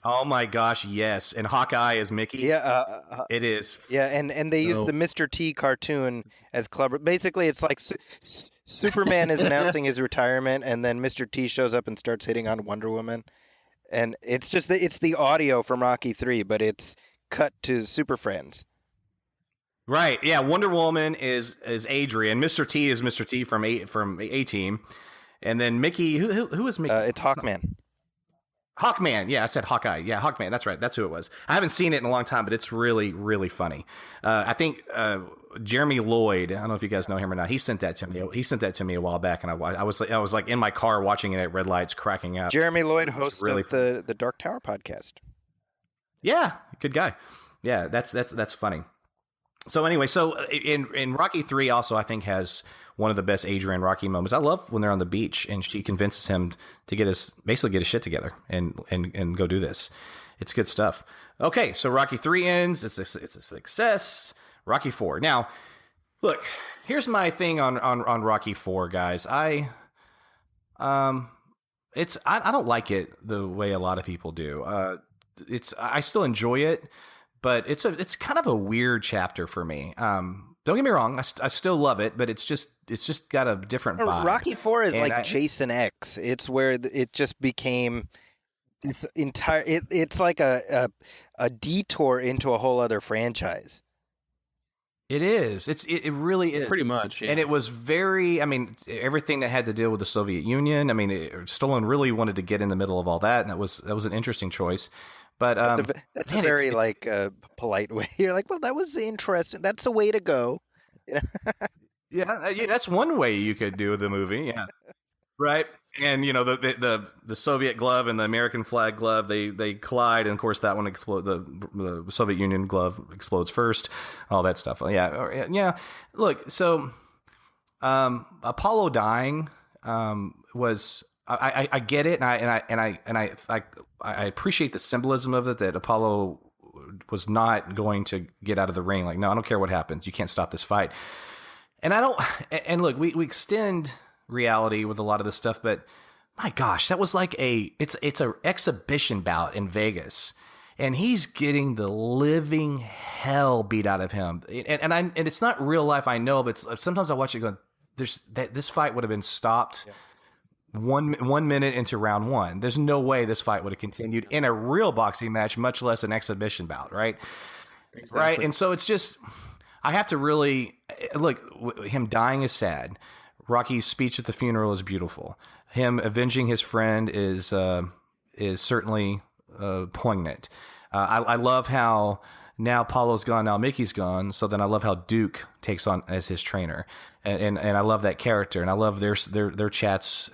Oh my gosh, yes. And Hawkeye is Mickey. Yeah, it is. Yeah, and they use the Mr. T cartoon as Clubber. Basically, it's like Superman is announcing his retirement, and then Mr. T shows up and starts hitting on Wonder Woman, and it's just it's the audio from Rocky 3, but it's cut to Super Friends. Right. Yeah. Wonder Woman is Adrian. Mr. T is Mr. T from A-Team, and then Mickey. Who is Mickey? It's Hawkman. Hawkman, yeah, I said Hawkeye. Yeah, Hawkman, that's right. That's who it was. I haven't seen it in a long time, but it's really, really funny. I think Jeremy Lloyd, I don't know if you guys know him or not. He sent that to me. He sent that to me a while back, and I was like in my car watching it at red lights, cracking up. Jeremy Lloyd, host of the Dark Tower podcast. Yeah, good guy. Yeah, that's funny. So anyway, in Rocky 3 also I think has one of the best Adrian Rocky moments. I love when they're on the beach and she convinces him to get his shit together and go do this. It's good stuff. Okay, so Rocky 3 ends. It's a success. Rocky 4. Now, look, here's my thing on Rocky 4, guys. I don't like it the way a lot of people do. I still enjoy it, but it's kind of a weird chapter for me. Don't get me wrong, I still love it, but it's just got a different vibe. Rocky 4 is like Jason X. It's where it just became this entire. It's like a detour into a whole other franchise. It is. It really is. Pretty much. Yeah. And it was very. I mean, everything that had to deal with the Soviet Union. I mean, Stallone really wanted to get in the middle of all that, and that was an interesting choice. But that's a very polite way. You're like, well, that was interesting. That's a way to go. You know? yeah, that's one way you could do the movie. Yeah, right. And the Soviet glove and the American flag glove, they collide, and of course that one explodes. The Soviet Union glove explodes first. All that stuff. Yeah. Look, so Apollo dying was I get it, and I appreciate the symbolism of it, that Apollo was not going to get out of the ring. Like, no, I don't care what happens. You can't stop this fight. And I don't. And look, we extend reality with a lot of this stuff, but my gosh, that was like it's a exhibition bout in Vegas, and he's getting the living hell beat out of him. And it's not real life, I know, but sometimes I watch it going, this fight would have been stopped. Yeah. 1 minute into round one. There's no way this fight would have continued in a real boxing match, much less an exhibition bout, right? Exactly. Right. And so it's just, I have to really look, him dying is sad. Rocky's speech at the funeral is beautiful. Him avenging his friend is certainly poignant. I love how now Paulo's gone, now Mickey's gone. So then I love how Duke takes on as his trainer, and I love that character, and I love their chats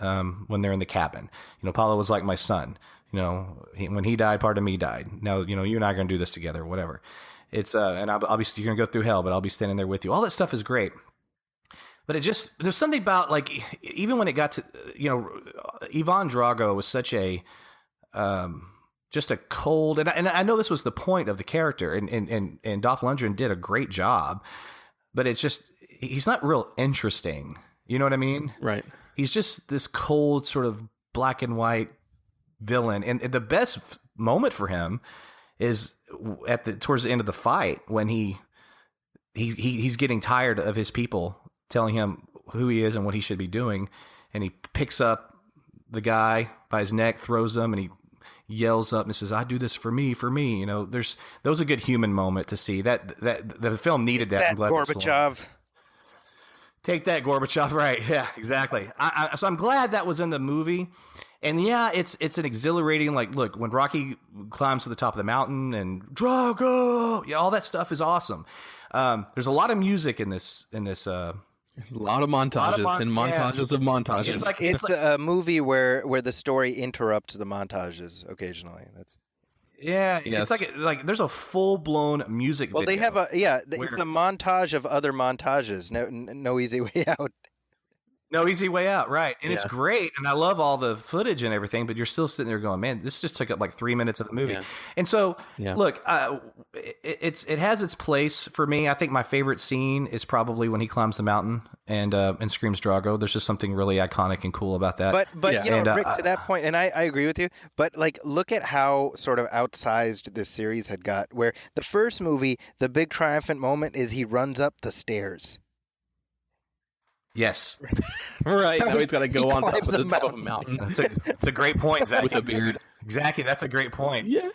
when they're in the cabin. You know, Paulo was like my son. You know, when he died, part of me died. Now, you know, you and I are going to do this together, whatever. It's and I'll be, you're going to go through hell, but I'll be standing there with you. All that stuff is great. But there's something about, like, even when it got to, you know, Ivan Drago was such a, just a cold, and I know this was the point of the character, and Dolph Lundgren did a great job, but it's just, he's not real interesting. You know what I mean? Right. He's just this cold sort of black and white villain. And the best moment for him is towards the end of the fight, when he's getting tired of his people telling him who he is and what he should be doing. And he picks up the guy by his neck, throws him, and he yells up and says, "I do this for me. You know, that was a good human moment to see. That the film needed that. Gorbachev. Take that, Gorbachev. Right. Yeah, exactly. So I'm glad that was in the movie. And yeah, it's an exhilarating, like, look, when Rocky climbs to the top of the mountain and Drago, yeah, all that stuff is awesome. There's a lot of music in this. There's a lot of montages and montages of montages. It's a movie where the story interrupts the montages occasionally. Yes. It's like there's a full blown music. Well, video they have it's a montage of other montages. No easy way out. No easy way out, right? And it's great, and I love all the footage and everything. But you're still sitting there going, "Man, this just took up like 3 minutes of the movie." Yeah. And so, look, it has its place for me. I think my favorite scene is probably when he climbs the mountain and screams Drago. There's just something really iconic and cool about that. But you know, Rick, to that point, and I agree with you. But like, look at how sort of outsized this series had got. Where the first movie, the big triumphant moment is he runs up the stairs. Yes. Right. Now he's got to go on top of a mountain. That's a great point, Zach. With a beard. Exactly. That's a great point. Yeah.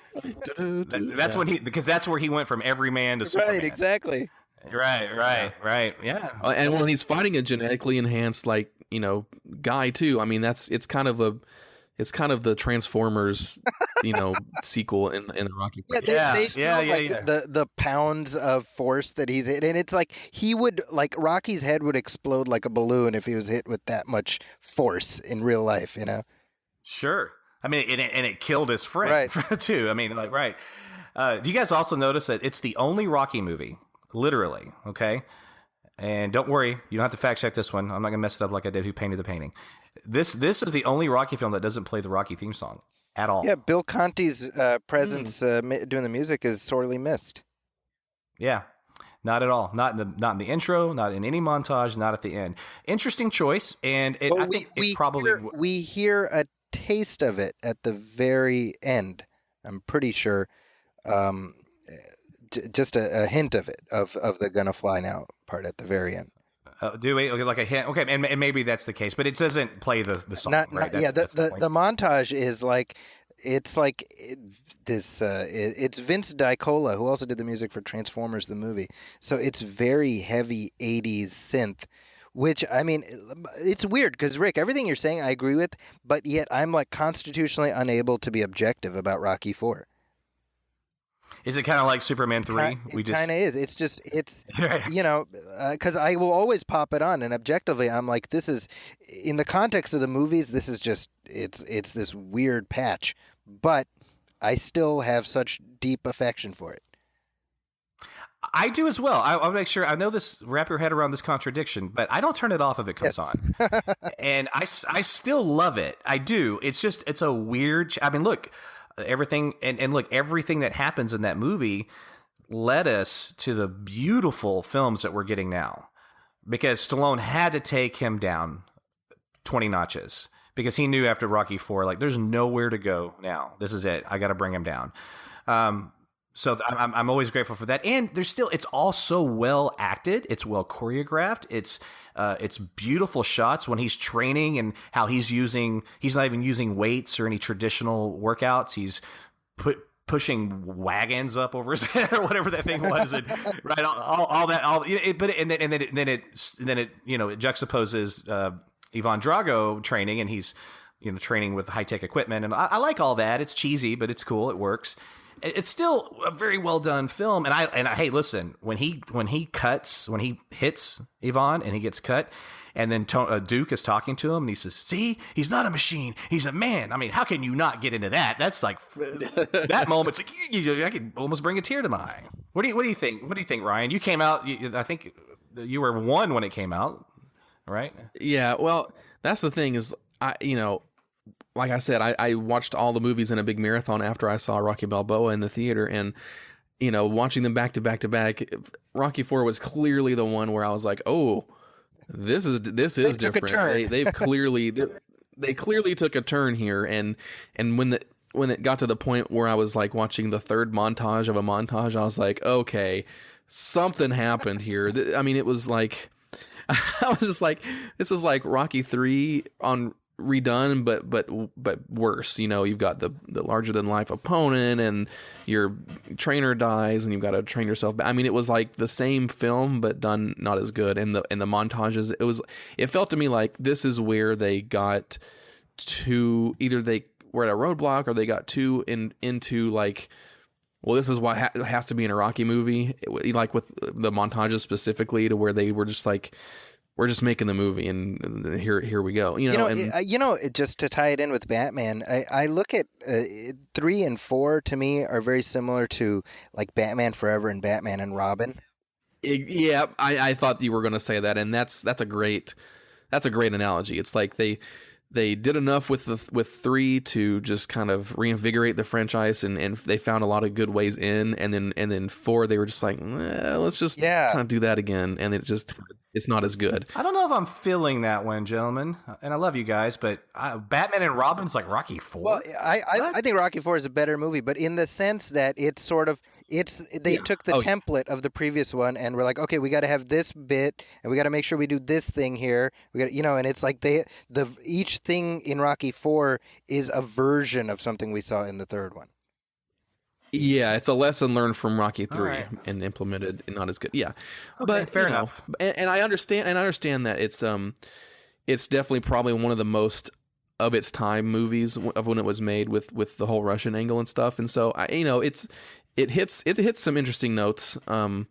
That's because that's where he went from everyman to Superman. Right. Exactly. Right. Yeah. And when he's fighting a genetically enhanced, like, you know, guy too. I mean, it's kind of the Transformers, you know, sequel in the Rocky. Yeah, the pounds of force that he's hit, and it's like Rocky's head would explode like a balloon if he was hit with that much force in real life, you know. Sure. I mean, and it killed his friend too. I mean, like, right. Do you guys also notice that it's the only Rocky movie, literally? Okay. And don't worry, you don't have to fact check this one. I'm not gonna mess it up like I did Who Painted the Painting. This is the only Rocky film that doesn't play the Rocky theme song at all. Yeah, Bill Conti's presence doing the music is sorely missed. Yeah, not at all. Not in the intro, not in any montage, not at the end. Interesting choice, and I think we hear a taste of it at the very end. I'm pretty sure, just a hint of it of the "Gonna Fly Now" part at the very end. Do we? Okay, like a hint. Okay, and maybe that's the case, but it doesn't play the song. Right? The montage is like, it's like it's Vince DiCola, who also did the music for Transformers the movie. So it's very heavy 80s synth, which, I mean, it's weird because, Rick, everything you're saying I agree with, but yet I'm like constitutionally unable to be objective about Rocky 4. Is it kind of like Superman 3? It kind of is. It's just, you know, because I will always pop it on, and objectively, I'm like, this is, in the context of the movies, this is just, it's this weird patch, but I still have such deep affection for it. I do as well. I'll make sure. I know this. Wrap your head around this contradiction, but I don't turn it off if it comes on, and I still love it. I do. It's a weird. I mean, look, everything and look, everything that happens in that movie led us to the beautiful films that we're getting now, because Stallone had to take him down 20 notches because he knew after Rocky IV, like, there's nowhere to go now. This is it. I got to bring him down. So I'm always grateful for that. And it's all so well acted. It's well choreographed. It's beautiful shots when he's training and how he's not even using weights or any traditional workouts. He's pushing wagons up over his head or whatever that thing was. And, right. All that, then it juxtaposes, Ivan Drago training, and he's, training with high-tech equipment. And I like all that. It's cheesy, but it's cool. It works. It's still a very well done film. And hey, listen, when he hits Ivan and he gets cut, and then Duke is talking to him and he says, "See, he's not a machine. He's a man." I mean, how can you not get into that? That's like that moment's like, I could almost bring a tear to my eye. What do you think? What do you think, Ryan? You came out, I think you were 1 when it came out, right? Yeah. Well, that's the thing is, like I said, I watched all the movies in a big marathon after I saw Rocky Balboa in the theater, and watching them back to back to back, Rocky IV was clearly the one where I was like, oh, this is different. They clearly took a turn here, and when it got to the point where I was like watching the third montage of a montage, I was like, okay, something happened here. I mean, it was like I was just like, this is like Rocky III on redone, but worse. You've got the larger than life opponent, and your trainer dies, and you've got to train yourself back. I mean, it was like the same film but done not as good. And the montages, it felt to me like this is where they got to, either they were at a roadblock or they got too into like, well, this is what has to be in a Rocky movie, like with the montages specifically, to where they were just like, we're just making the movie, and here we go. Just to tie it in with Batman, I look at 3 and 4 to me are very similar to like Batman Forever and Batman and Robin. Yeah, I thought you were going to say that, and that's a great analogy. It's like they did enough with 3 to just kind of reinvigorate the franchise, and they found a lot of good ways in, and then 4 they were just like, let's just kind of do that again, and it's not as good. I don't know if I'm feeling that one, gentlemen, and I love you guys, but Batman and Robin's like Rocky IV. Well, I think Rocky IV is a better movie, but in the sense that it's sort of they took the template of the previous one and we're like, okay, we got to have this bit and we got to make sure we do this thing here. We got, and it's like each thing in Rocky IV is a version of something we saw in the third one. Yeah, it's a lesson learned from Rocky III and implemented, and not as good. Yeah, okay, but fair enough. And I understand that it's definitely probably one of the most of its time movies of when it was made with the whole Russian angle and stuff. And so it hits some interesting notes. But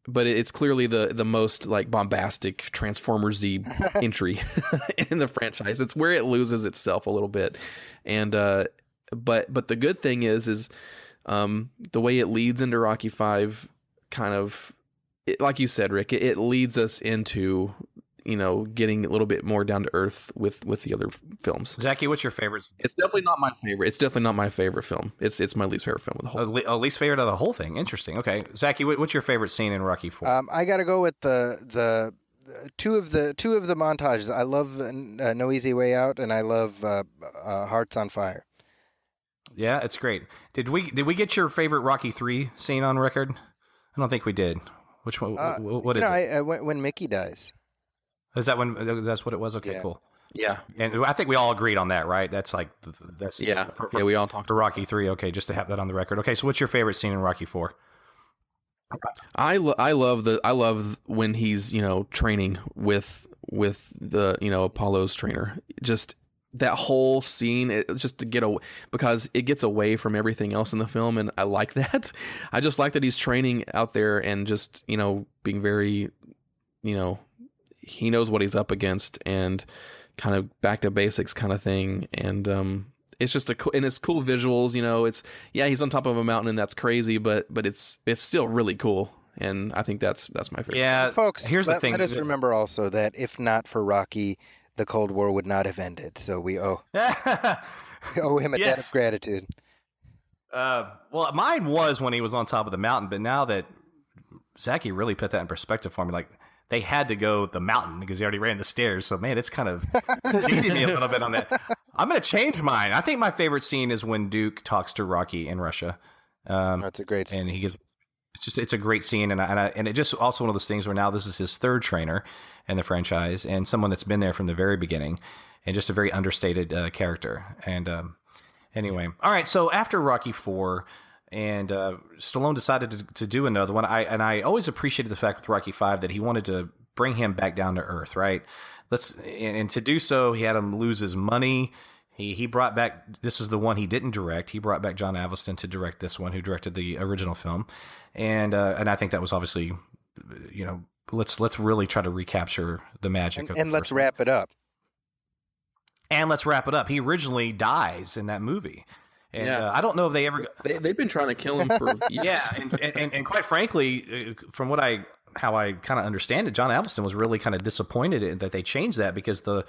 it's clearly the most like bombastic Transformers-y entry in the franchise. It's where it loses itself a little bit, and but the good thing is the way it leads into Rocky V, kind of like you said, Rick, it leads us into getting a little bit more down to earth with the other films. Zaki, what's your favorite? It's definitely not my favorite. It's definitely not my favorite film. It's my least favorite film of the whole. Least favorite of the whole thing. Interesting. Okay, Zaki, what's your favorite scene in Rocky IV? I got to go with the two of the montages. I love No Easy Way Out, and I love Hearts on Fire. Yeah, it's great. Did we get your favorite Rocky III scene on record? I don't think we did. Which one? What is it? When Mickey dies. Is that when? That's what it was. Okay, yeah. Cool. Yeah, and I think we all agreed on that, right? That's like we all talked to Rocky III. Okay, just to have that on the record. Okay, so what's your favorite scene in Rocky IV? I love when he's training with the Apollo's trainer. Just that whole scene, just to get away, because it gets away from everything else in the film, and I like that. I just like that he's training out there and just being very he knows what he's up against, and kind of back to basics kind of thing. And it's just and it's cool visuals. It's he's on top of a mountain and that's crazy, but it's still really cool. And I think that's my favorite. Yeah, folks. Here's the thing. Let us remember also that if not for Rocky, the Cold War would not have ended. So we owe him a debt of gratitude. Well, mine was when he was on top of the mountain, but now that Zaki really put that in perspective for me, like they had to go the mountain because he already ran the stairs. So man, it's kind of cheated me a little bit on that. I'm going to change mine. I think my favorite scene is when Duke talks to Rocky in Russia. That's a great scene. And he gives. It's a great scene, and it just also one of those things where now this is his third trainer in the franchise, and someone that's been there from the very beginning, and just a very understated character. And anyway, all right. So after Rocky IV, and Stallone decided to do another one. I always appreciated the fact with Rocky V that he wanted to bring him back down to earth, right? And to do so, he had him lose his money. He brought back, this is the one he didn't direct. He brought back John Avildsen to direct this one, who directed the original film. And I think that was obviously, let's really try to recapture the magic of and let's wrap it up. And let's wrap it up. He originally dies in that movie. And I don't know if they ever... They've been trying to kill him for years. Yeah, and quite frankly, from how I kind of understand it, John Avildsen was really kind of disappointed that they changed that because the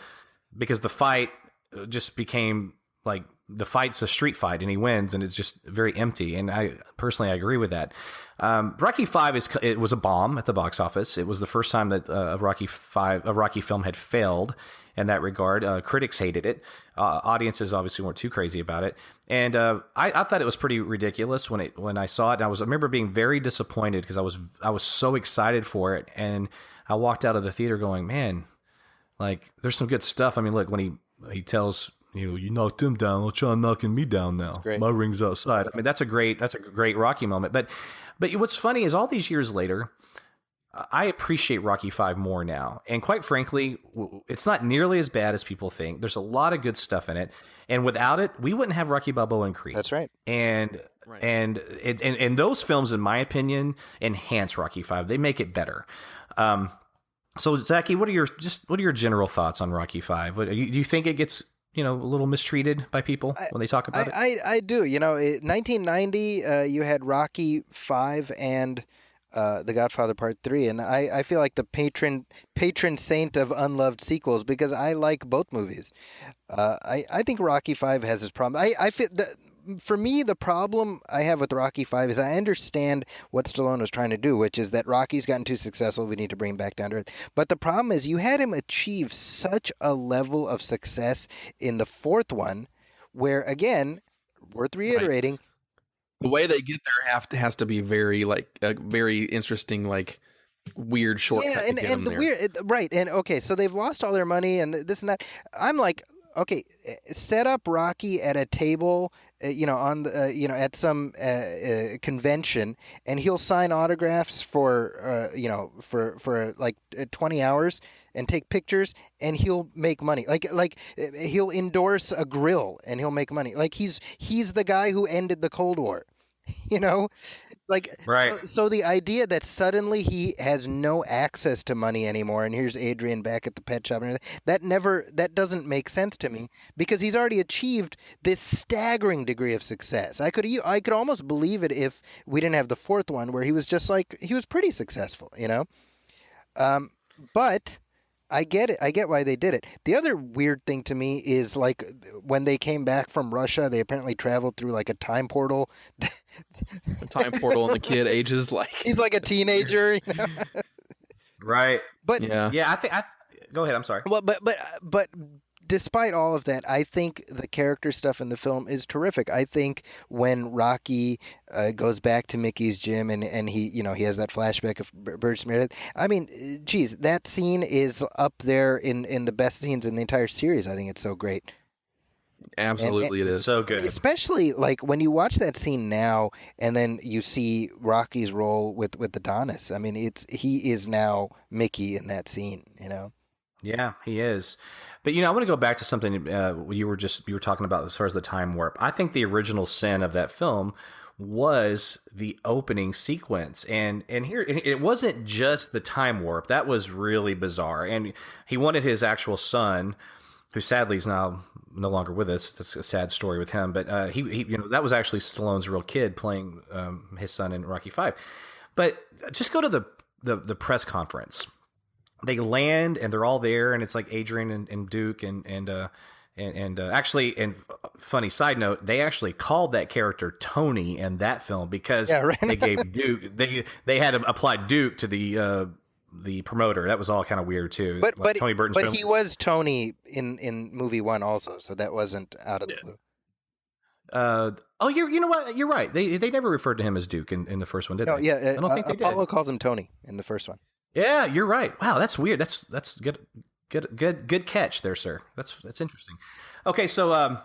fight just became like the fight's a street fight and he wins and it's just very empty. And I agree with that. Rocky V it was a bomb at the box office. It was the first time that a Rocky film had failed in that regard. Critics hated it. Audiences obviously weren't too crazy about it. And I thought it was pretty ridiculous when I saw it. And I remember being very disappointed because I was so excited for it. And I walked out of the theater going, man, like there's some good stuff. I mean, look, when he tells you knocked him down, I'll try knocking me down now. My ring's outside. I mean, that's a great Rocky moment. But what's funny is all these years later, I appreciate Rocky V more now. And quite frankly, it's not nearly as bad as people think. There's a lot of good stuff in it. And without it, we wouldn't have Rocky Balboa and Creed. That's right. And those films, in my opinion, enhance Rocky V. They make it better. So Zaki, what are your general thoughts on Rocky V? Do you think it gets a little mistreated by people when they talk about it? I do. 1990, you had Rocky V and The Godfather Part 3, and I feel like the patron saint of unloved sequels because I like both movies. I think Rocky V has its problem. I feel for me, the problem I have with Rocky V is I understand what Stallone was trying to do, which is that Rocky's gotten too successful. We need to bring him back down to earth. But the problem is you had him achieve such a level of success in the fourth one where, again, worth reiterating. Right. The way they get there has to be very very interesting, weird shortcut. Yeah, and to get them the there. weird, right. And okay, so they've lost all their money and this and that. I'm like, okay, set up Rocky at a table, on the, at some convention, and he'll sign autographs for 20 hours and take pictures, and he'll make money. Like he'll endorse a grill and he'll make money. Like he's the guy who ended the Cold War, Right. So the idea that suddenly he has no access to money anymore, and here's Adrian back at the pet shop, and that doesn't make sense to me because he's already achieved this staggering degree of success. I could almost believe it if we didn't have the fourth one where he was just he was pretty successful, but I get it. I get why they did it. The other weird thing to me is when they came back from Russia, they apparently traveled through a time portal. A time portal, and the kid ages he's like a teenager, Right. But I think go ahead. I'm sorry. Well, but despite all of that, I think the character stuff in the film is terrific. I think when Rocky goes back to Mickey's gym and he has that flashback of Bird Smeared. I mean, geez, that scene is up there in the best scenes in the entire series. I think it's so great. Absolutely, it is so good. Especially when you watch that scene now, and then you see Rocky's role with Adonis. I mean, he is now Mickey in that scene. Yeah, he is. But I want to go back to something you were talking about as far as the time warp. I think the original sin of that film was the opening sequence, and here it wasn't just the time warp that was really bizarre. And he wanted his actual son, who sadly is now no longer with us. That's a sad story with him. But he that was actually Stallone's real kid playing his son in Rocky V. But just go to the press conference. They land and they're all there, and it's like Adrian and Duke and actually, and funny side note, they actually called that character Tony in that film because they gave Duke they had applied Duke to the promoter. That was all kind of weird too. But Tony Burton's but film. he was Tony in movie 1 also, so that wasn't out of the blue. You know what? You're right. They never referred to him as Duke in the first one, did they? Yeah. I don't think they did. Apollo calls him Tony in the first one. Yeah, you're right. Wow, that's weird. That's good catch there, sir. That's interesting. Okay, so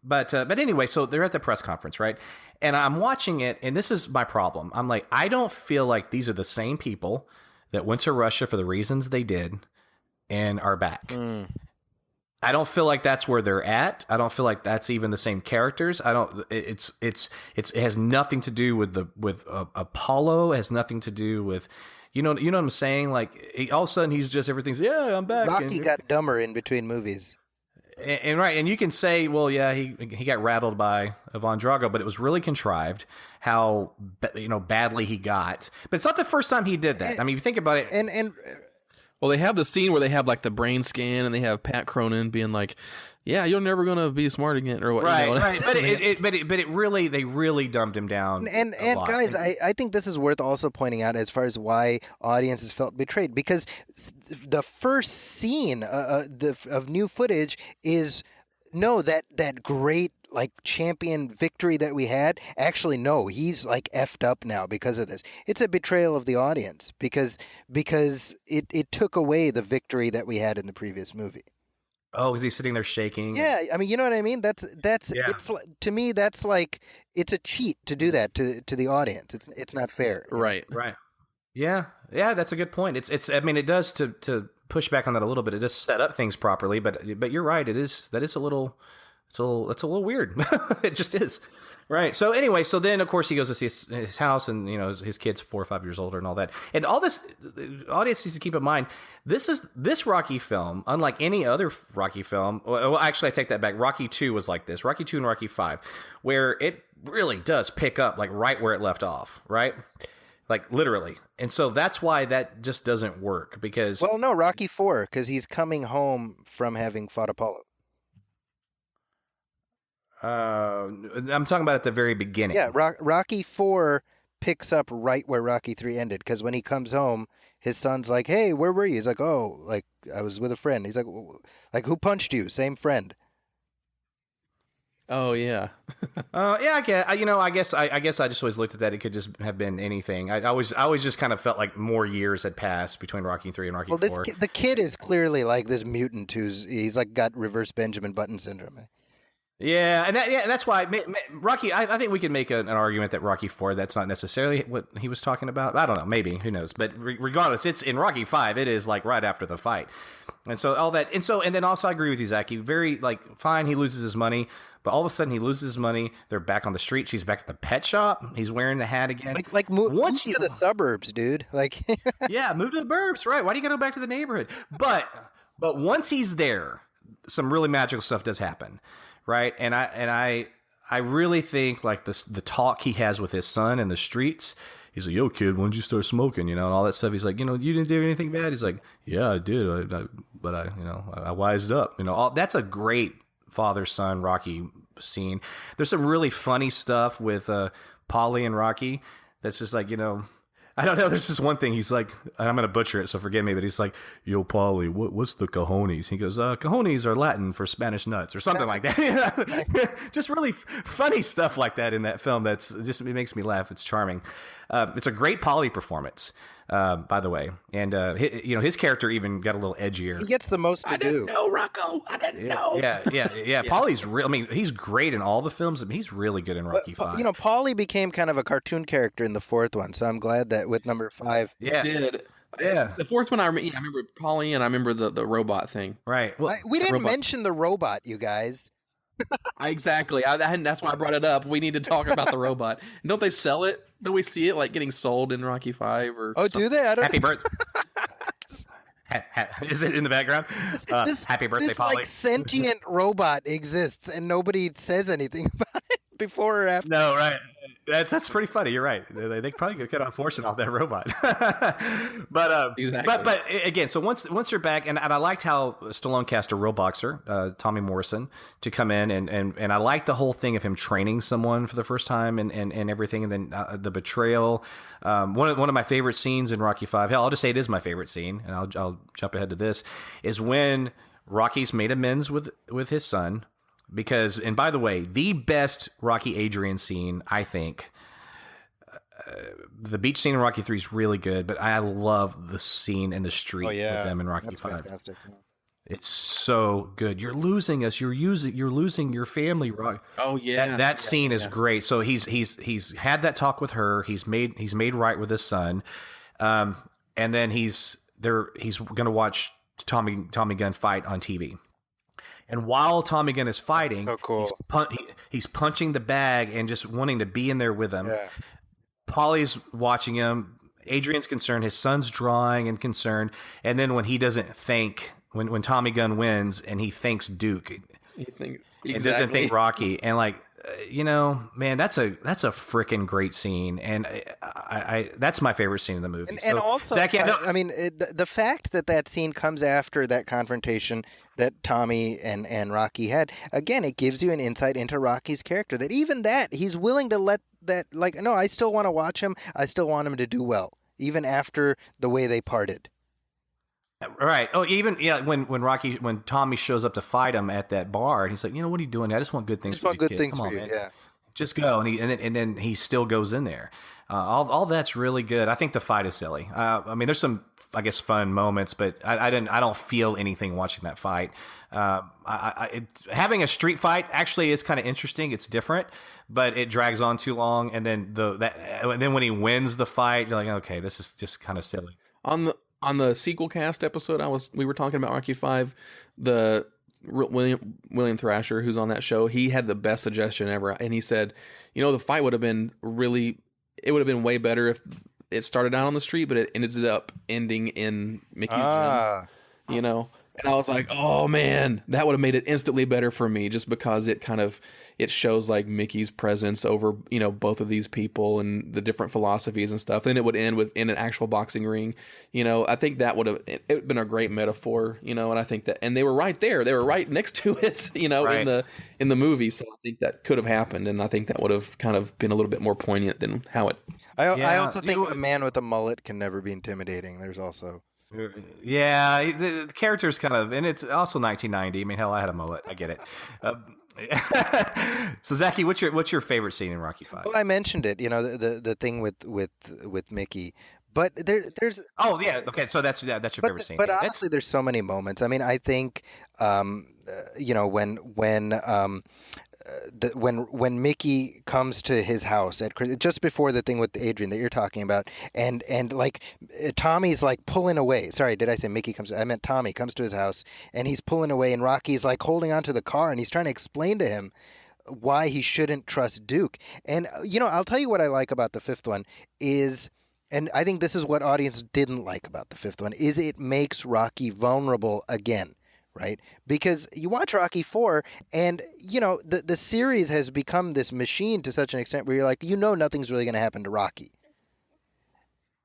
but anyway, so they're at the press conference, right? And I'm watching it, and this is my problem. I'm like, I don't feel like these are the same people that went to Russia for the reasons they did and are back. I don't feel like that's where they're at. I don't feel like that's even the same characters. I don't. It has nothing to do with Apollo. It has nothing to do with. You know what I'm saying? Like all of a sudden he's just everything's I'm back. Rocky got dumber in between movies. And right, and you can say, well, yeah, he got rattled by Ivan Drago, but it was really contrived how badly he got. But it's not the first time he did that. I mean, if you think about it, and well, they have the scene where they have like the brain scan, and they have Pat Cronin being like, "Yeah, you're never gonna be smart again," or what? Right, right. But it really, they really dumbed him down. And guys, I think this is worth also pointing out as far as why audiences felt betrayed, because the first scene of new footage is that great like champion victory that we had. Actually, no, he's like effed up now because of this. It's a betrayal of the audience because it took away the victory that we had in the previous movie. Oh, is he sitting there shaking? Yeah, I mean, you know what I mean? That's Yeah. it's to me that's like it's a cheat to do that to the audience. It's not fair. Right. Yeah, that's a good point. It's I mean, it does to push back on that a little bit. It does set up things properly, but you're right. It's a little weird. It just is. Right. So anyway, so then of course he goes to see his house, and his kid's 4 or 5 years older and all that. And all this, the audience needs to keep in mind, this Rocky film, unlike any other Rocky film. Well, actually, I take that back. Rocky 2 was like this. Rocky 2 and Rocky 5, where it really does pick up like right where it left off. Right. Like literally. And so that's why that just doesn't work because. Well, no, Rocky 4, because he's coming home from having fought Apollo. I'm talking about at the very beginning. Yeah, Rocky 4 picks up right where Rocky 3 ended, because when he comes home, his son's like, "Hey, where were you?" He's like, "Oh, like I was with a friend." He's like, "Who punched you?" Same friend. Oh yeah. Yeah, I guess I just always looked at that. It could just have been anything. I always just kind of felt like more years had passed between Rocky 3 and Rocky 4. Well, the kid is clearly like this mutant he's like got reverse Benjamin Button syndrome. Yeah, and that's why Rocky. I think we can make an argument that Rocky 4, that's not necessarily what he was talking about. I don't know, maybe, who knows? But regardless, it's in Rocky 5. It is like right after the fight, and so all that, and then also I agree with you, Zaki. Very like fine, he loses his money, but all of a sudden he loses his money. They're back on the street. She's back at the pet shop. He's wearing the hat again. Move to the suburbs, dude. Like yeah, move to the burbs, right? Why do you got to go back to the neighborhood? But once he's there, some really magical stuff does happen. Right, and I really think like the talk he has with his son in the streets. He's like, "Yo, kid, when did you start smoking?" And all that stuff. He's like, "You didn't do anything bad." He's like, "Yeah, I did, but I wised up." That's a great father-son Rocky scene. There's some really funny stuff with Paulie and Rocky. That's just like I don't know. There's this one thing. He's like, I'm going to butcher it, so forgive me, but he's like, "Yo, Paulie, what's the cojones?" He goes, "Cojones are Latin for Spanish nuts," or something like that. Just really funny stuff like that in that film. It makes me laugh. It's charming. It's a great Paulie performance, by the way. And, his character even got a little edgier. He gets the most to do. I didn't know, Rocco. I didn't know. Yeah. Paulie's real. I mean, he's great in all the films. I mean, he's really good in Rocky 5. Paulie became kind of a cartoon character in the fourth one, so I'm glad that with number 5. Yeah. He did. Yeah. The fourth one, I remember Paulie, and I remember the robot thing. Right. Well, we didn't mention the robot, you guys. Exactly. That's why I brought it up. We need to talk about the robot. Don't they sell it? Don't we see it like getting sold in Rocky 5 or? Oh, do they? I don't. Happy birthday. Is it in the background? Happy birthday, this Polly. like sentient robot exists and nobody says anything about it before or after. No, right. That's pretty funny. You're right. They probably could cut off fortune off that robot. Exactly. But again, so once they're back, and I liked how Stallone cast a real boxer, Tommy Morrison, to come in, and I liked the whole thing of him training someone for the first time and everything, and then the betrayal. One of my favorite scenes in Rocky V. Hell, I'll just say it is my favorite scene, and I'll jump ahead to this, is when Rocky's made amends with his son. Because, and by the way, the best Rocky Adrian scene, I think, the beach scene in Rocky 3 is really good, but I love the scene in the street with them in Rocky 5. Fantastic. It's so good. You're losing us. You're losing your family, Rocky. Oh yeah, that scene is great. So he's had that talk with her. He's made right with his son, and then he's going to watch Tommy Gunn fight on TV. And while Tommy Gunn is fighting, so cool. he's punching the bag and just wanting to be in there with him. Yeah. Pauly's watching him. Adrian's concerned. His son's drawing and concerned. And then when he doesn't thank, when Tommy Gunn wins and he thanks Duke, Exactly. he doesn't thank Rocky. And like, man, that's a freaking great scene. And I that's my favorite scene in the movie. And also, Zach, I mean, the fact that scene comes after that confrontation that Tommy and Rocky had, again, it gives you an insight into Rocky's character, that even that, he's willing to let that, like, no, I still want to watch him. I still want him to do well, even after the way they parted. Right. Oh, even when Tommy shows up to fight him at that bar, and he's like, what are you doing? I just want good things. Come on, man. Yeah. Just go, and then he still goes in there. All that's really good. I think the fight is silly. I mean, there's some, I guess, fun moments, but I don't feel anything watching that fight. Having a street fight actually is kind of interesting. It's different, but it drags on too long. And then then when he wins the fight, you're like, okay, this is just kind of silly. On the sequel cast episode, we were talking about Rocky V. The William Thrasher, who's on that show, he had the best suggestion ever, and he said, the fight would have been way better if it started out on the street, but it ended up ending in Mickey's gym, And I was like, oh man, that would have made it instantly better for me, just because it shows like Mickey's presence over, both of these people and the different philosophies and stuff. Then it would end in an actual boxing ring. I think that would have been a great metaphor, and I think that, and they were right there. They were right next to it, right. in the movie. So I think that could have happened. And I think that would have kind of been a little bit more poignant than how it. I also think a man with a mullet can never be intimidating. There's also. Yeah, the character's kind of, and it's also 1990. I mean, hell, I had a mullet. I get it. So, Zaki, what's your favorite scene in Rocky V? Well, I mentioned it. The thing with Mickey, but there's. Oh yeah, okay. So that's your favorite scene. But honestly, there's so many moments. I mean, I think, when Mickey comes to his house just before the thing with Adrian that you're talking about, and like Tommy's like pulling away. Sorry, did I say Mickey comes? I meant Tommy comes to his house and he's pulling away, and Rocky's like holding onto the car and he's trying to explain to him why he shouldn't trust Duke. And I'll tell you what I like about the fifth one is, and I think this is what audience didn't like about the fifth one, is it makes Rocky vulnerable again. Right? Because you watch Rocky IV and, the series has become this machine to such an extent where you're like, nothing's really going to happen to Rocky.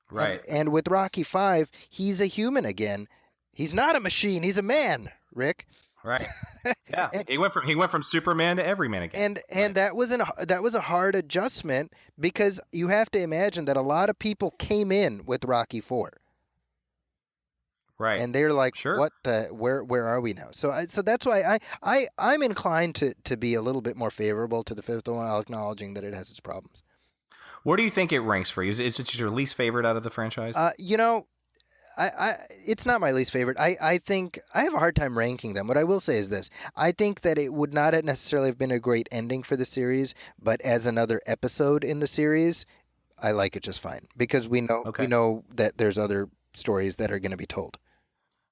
Right. And with Rocky V, he's a human again. He's not a machine. He's a man, Rick. Right. Yeah. He went from Superman to everyman again. And that was a hard adjustment, because you have to imagine that a lot of people came in with Rocky IV. Right. And they're like, sure. Where are we now? So that's why I'm inclined to be a little bit more favorable to the fifth one, while acknowledging that it has its problems. Where do you think it ranks for you? Is it your least favorite out of the franchise? It's not my least favorite. I think I have a hard time ranking them. What I will say is this. I think that it would not necessarily have been a great ending for the series, but as another episode in the series, I like it just fine, because we know that there's other stories that are going to be told.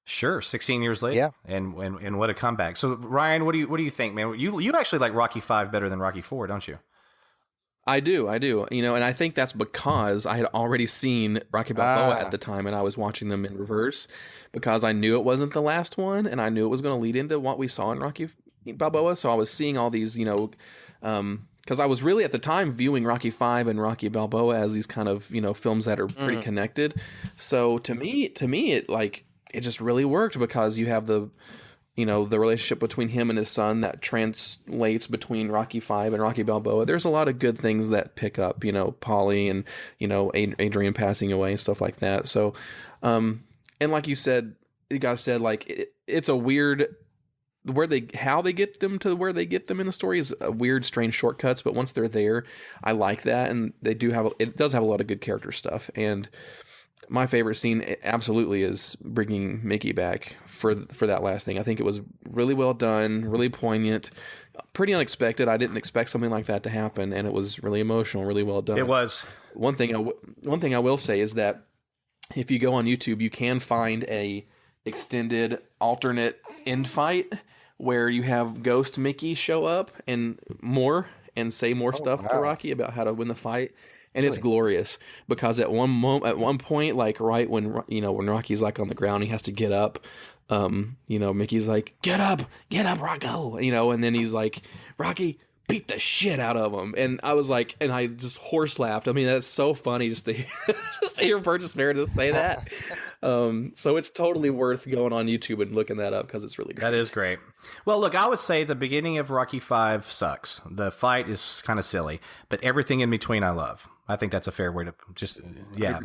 Sure, 16 years later. Yeah. And what a comeback. So Ryan, what do you think, man? You actually like Rocky V better than Rocky IV, don't you? I do. And I think that's because I had already seen Rocky Balboa at the time, and I was watching them in reverse because I knew it wasn't the last one, and I knew it was going to lead into what we saw in Rocky Balboa. So I was seeing all these, because I was really at the time viewing Rocky V and Rocky Balboa as these kind of, films that are pretty connected. So to me, it just really worked because you have the relationship between him and his son that translates between Rocky V and Rocky Balboa. There's a lot of good things that pick up, Paulie and, Adrian passing away and stuff like that. So, and like you guys said, like it's a weird, how they get them to where they get them in the story is a weird, strange shortcuts. But once they're there, I like that. And it does have a lot of good character stuff. And my favorite scene absolutely is bringing Mickey back for that last thing. I think it was really well done, really poignant, pretty unexpected. I didn't expect something like that to happen, and it was really emotional, really well done. It was. One thing I will say is that if you go on YouTube, you can find a extended alternate end fight where you have Ghost Mickey show up and say more stuff to Rocky about how to win the fight. And it's glorious because at one point, like right when Rocky's like on the ground, he has to get up. Mickey's like, get up, Rocco. And then he's like, Rocky, beat the shit out of him. And I was like, and I just horse laughed. I mean, that's so funny just to hear Burgess Meredith say that. So it's totally worth going on YouTube and looking that up because it's really great. That is great. Well, look, I would say the beginning of Rocky V sucks. The fight is kind of silly, but everything in between I love. I think that's a fair way to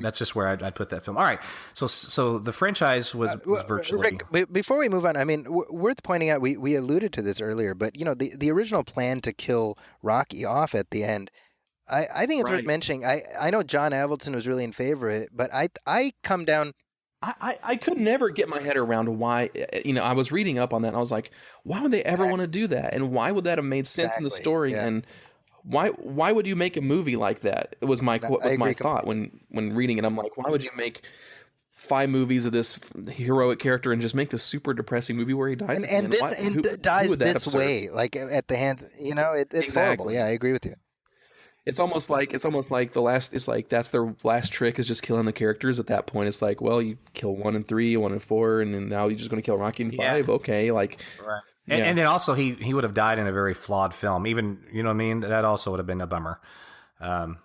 that's just where I'd put that film. All right. So the franchise was virtually... Rick, before we move on, I mean, worth pointing out, we alluded to this earlier, but, the original plan to kill Rocky off at the end, I think it's worth mentioning. I know John Avildsen was really in favor of it, but I come down... I could never get my head around why, I was reading up on that, and I was like, why would they ever want to do that? And why would that have made sense in the story? Yeah. And why would you make a movie like that? It was my thought when reading it. I'm like, why would you make 5 movies of this heroic character and just make this super depressing movie where he dies and dies this way, like at the hands? It's exactly. Horrible. Yeah, I agree with you. It's almost like that's their last trick is just killing the characters. At that point, it's like, well, you kill 1 and 3, 1 and 4, and then now you're just going to kill Rocky in 5. Okay, like. Right. And then also he would have died in a very flawed film. Even, you know what I mean? That also would have been a bummer. So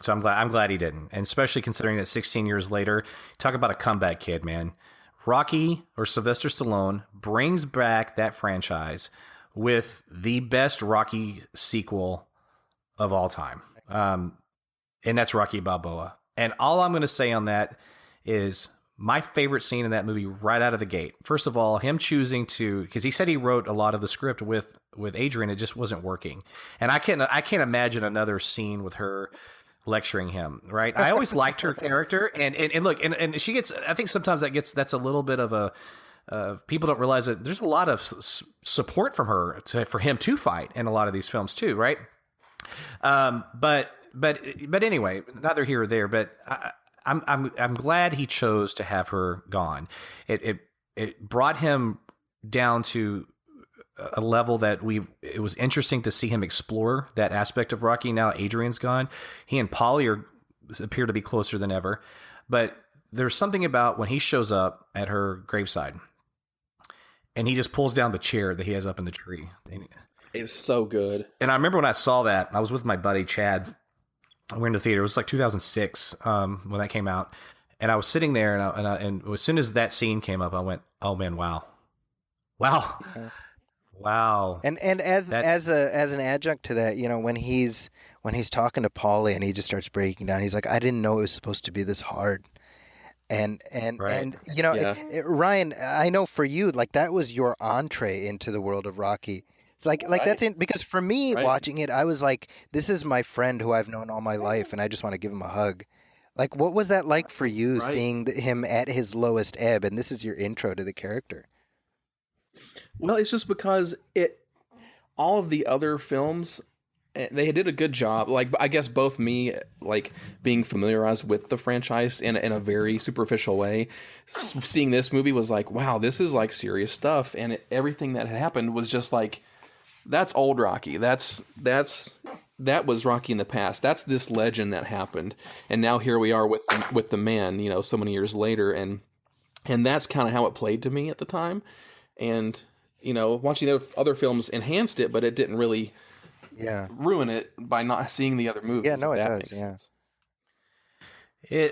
I'm glad he didn't. And especially considering that 16 years later, talk about a comeback kid, man. Rocky or Sylvester Stallone brings back that franchise with the best Rocky sequel of all time. And that's Rocky Balboa. And all I'm going to say on that is my favorite scene in that movie right out of the gate. First of all, him choosing to, because he said he wrote a lot of the script with Adrian, it just wasn't working. And I can't imagine another scene with her lecturing him, right? I always liked her character, and look, and she gets, I think sometimes that's a little bit of a, people don't realize that there's a lot of support from her for him to fight in a lot of these films too, right? But anyway, neither here or there, but I'm glad he chose to have her gone. It brought him down to a level that it was interesting to see him explore that aspect of Rocky. Now Adrian's gone. He and Paulie appear to be closer than ever. But there's something about when he shows up at her graveside and he just pulls down the chair that he has up in the tree. It's so good. And I remember when I saw that, I was with my buddy Chad. We're in the theater. It was like 2006 when that came out, and I was sitting there, and as soon as that scene came up, I went, "Oh man, wow." And as an adjunct to that, when he's talking to Paulie and he just starts breaking down, he's like, "I didn't know it was supposed to be this hard." And Ryan, I know for you, like that was your entree into the world of Rocky. It's like that's in, because for me watching it, I was like, this is my friend who I've known all my life, and I just want to give him a hug. Like, what was that like for you, seeing him at his lowest ebb, and this is your intro to the character? Well, it's just because all of the other films, they did a good job. Like, I guess both me, like, being familiarized with the franchise in a very superficial way, seeing this movie was like, wow, this is like serious stuff, and everything that had happened was just like, that's old Rocky. That was Rocky in the past. That's this legend that happened, and now here we are with the man. You know, so many years later, and that's kind of how it played to me at the time. And you know, watching the other films enhanced it, but it didn't really ruin it by not seeing the other movies. Yeah, no, it does. Yeah.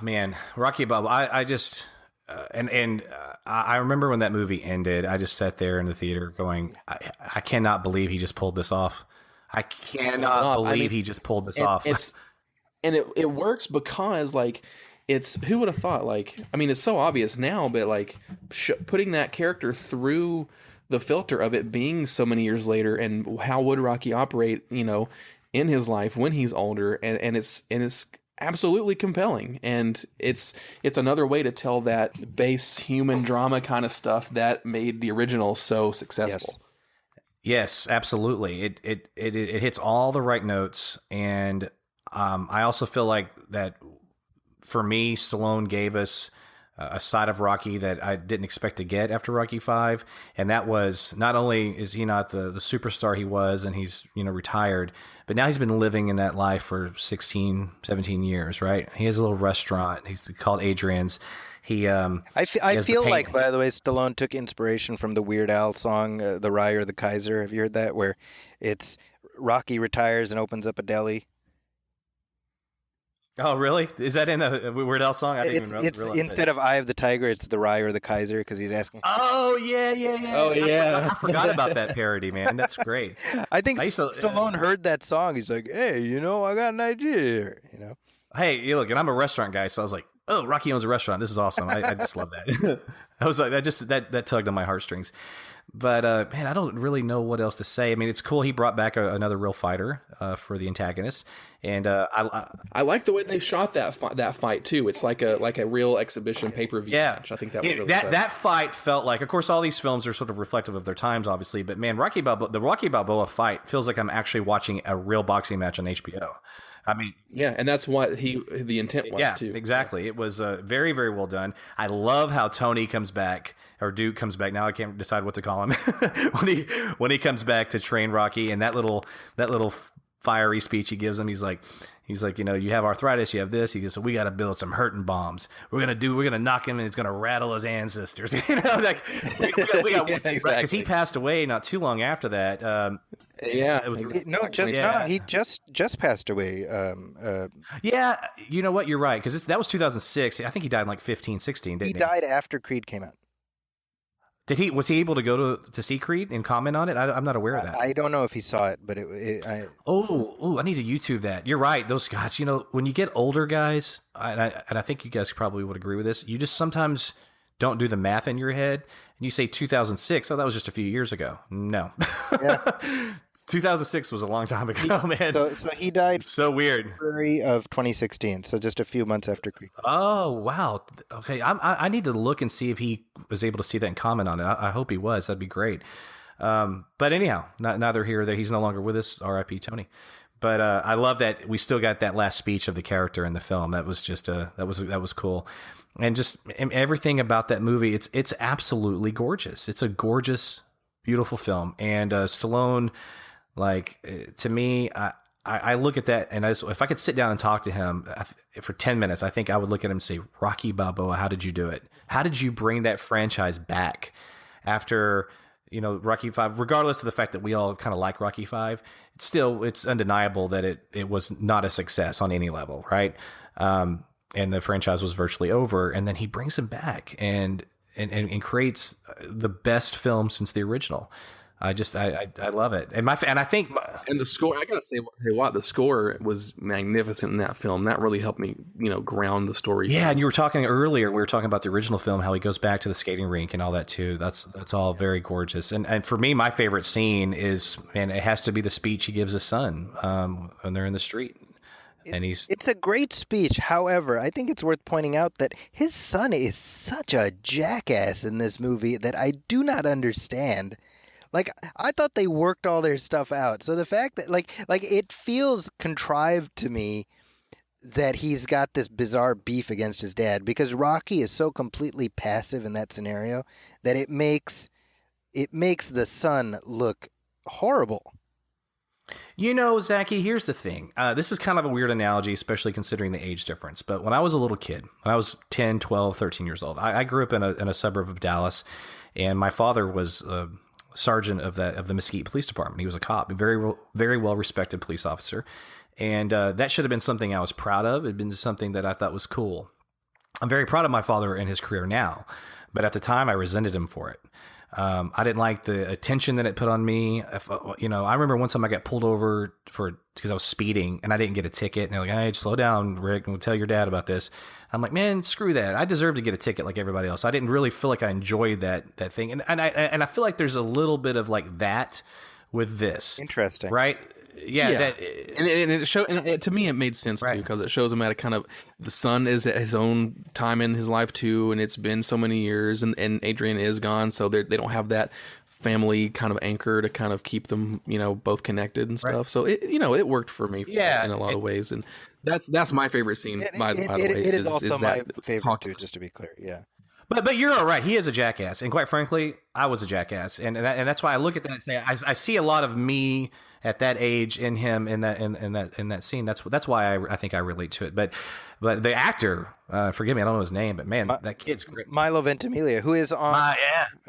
Man, Rocky Balboa. I just I remember when that movie ended. I just sat there in the theater going, I cannot believe he just pulled this off. I cannot believe he just pulled this off. It works because like it's who would have thought, like, I mean, it's so obvious now, but like putting that character through the filter of it being so many years later, and how would Rocky operate, you know, in his life when he's older, and it's absolutely compelling, and it's another way to tell that base human drama kind of stuff that made the original so successful. Yes, absolutely. It hits all the right notes, and I also feel like that for me, Stallone gave us a side of Rocky that I didn't expect to get after Rocky V, and that was not only is he not the superstar he was, and he's, you know, retired, but now he's been living in that life for 16, 17 years, right? He has a little restaurant. He's called Adrian's. I feel like, by the way, Stallone took inspiration from the Weird Al song, "The Rye or the Kaiser." Have you heard that? Where it's Rocky retires and opens up a deli. Oh, really? Is that in the Weird Al song? I didn't even realize instead of "Eye of the Tiger," it's "The Rye or the Kaiser," because he's asking. Oh yeah. Oh yeah. I forgot about that parody, man. That's great. I think Stallone heard that song. He's like, "Hey, you know, I got an idea here." You know. Hey, look, and I'm a restaurant guy, so I was like, "Oh, Rocky owns a restaurant. This is awesome." I just love that. I was like, that tugged on my heartstrings. But man, I don't really know what else to say. I mean, it's cool he brought back another real fighter for the antagonist, and I like the way they shot that fight too. It's like a real exhibition pay-per-view match. I think that was really that fight felt like. Of course, all these films are sort of reflective of their times, obviously. But man, the Rocky Balboa fight feels like I'm actually watching a real boxing match on HBO. I mean, yeah, and that's what the intent was too. Exactly. It was very, very well done. I love how Tony comes back, or Duke comes back. Now I can't decide what to call him when he comes back to train Rocky, and that little fiery speech he gives him. He's like, you know, you have arthritis, you have this. He goes, so we got to build some hurting bombs. We're gonna knock him, and it's gonna rattle his ancestors. You know, like we got because he passed away not too long after that. He just passed away. Yeah, you know what? You're right, because that was 2006. I think he died in like 15, 16. Didn't he? He died after Creed came out. Was he able to go to see Creed and comment on it? I'm not aware of that. I don't know if he saw it, but I need to YouTube that. You're right. Those guys, you know, when you get older, guys, and I think you guys probably would agree with this. You just sometimes don't do the math in your head, and you say 2006. Oh, that was just a few years ago. No. Yeah. 2006 was a long time ago, man. So he died. So weird. February of 2016. So just a few months after Creed. Oh wow. Okay, I need to look and see if he was able to see that and comment on it. I hope he was. That'd be great. But anyhow, neither here or there. He's no longer with us. R.I.P. Tony. But I love that we still got that last speech of the character in the film. That was just that was cool, and just everything about that movie. It's absolutely gorgeous. It's a gorgeous, beautiful film, and Stallone. Like, to me, I look at that, and if I could sit down and talk to him for 10 minutes, I think I would look at him and say, Rocky Balboa, how did you do it? How did you bring that franchise back after, you know, Rocky V, regardless of the fact that we all kind of like Rocky V, it's undeniable that it was not a success on any level, right? And the franchise was virtually over, and then he brings him back and creates the best film since the original. I love it, and I think the score. I gotta say, the score was magnificent in that film. That really helped me, you know, ground the story. Yeah, and you were talking earlier. We were talking about the original film, how he goes back to the skating rink and all that too. That's all very gorgeous. And for me, my favorite scene is, and it has to be the speech he gives his son when they're in the street. It's a great speech. However, I think it's worth pointing out that his son is such a jackass in this movie that I do not understand. Like, I thought they worked all their stuff out. So the fact that, like it feels contrived to me that he's got this bizarre beef against his dad, because Rocky is so completely passive in that scenario that it makes the son look horrible. You know, Zaki, here's the thing. This is kind of a weird analogy, especially considering the age difference. But when I was a little kid, when I was 10, 12, 13 years old, I grew up in a suburb of Dallas, and my father was a sergeant of the Mesquite Police Department. He was a cop, a very well-respected police officer. And that should have been something I was proud of. It had been something that I thought was cool. I'm very proud of my father and his career now, but at the time I resented him for it. I didn't like the attention that it put on me. I remember one time I got pulled over because I was speeding and I didn't get a ticket. And they're like, "Hey, slow down, Rick, and we'll tell your dad about this." I'm like, "Man, screw that. I deserve to get a ticket like everybody else." I didn't really feel like I enjoyed that thing. And I feel like there's a little bit of like that with this. Interesting. Right? Yeah. And it showed, and to me, it made sense too, because it shows him at a kind of, the son is at his own time in his life too, and it's been so many years, and Adrian is gone, so they don't have that family kind of anchor to kind of keep them, both connected and stuff. Right. So it worked for me in a lot of ways, and that's my favorite scene. By the way, it is also my favorite too, just to be clear. Yeah. But you're all right. He is a jackass, and quite frankly, I was a jackass, and that's why I look at that and say I see a lot of me at that age in him in that scene. That's why I think I relate to it. But the actor, forgive me, I don't know his name, but man, that kid's great. Milo Ventimiglia, who is on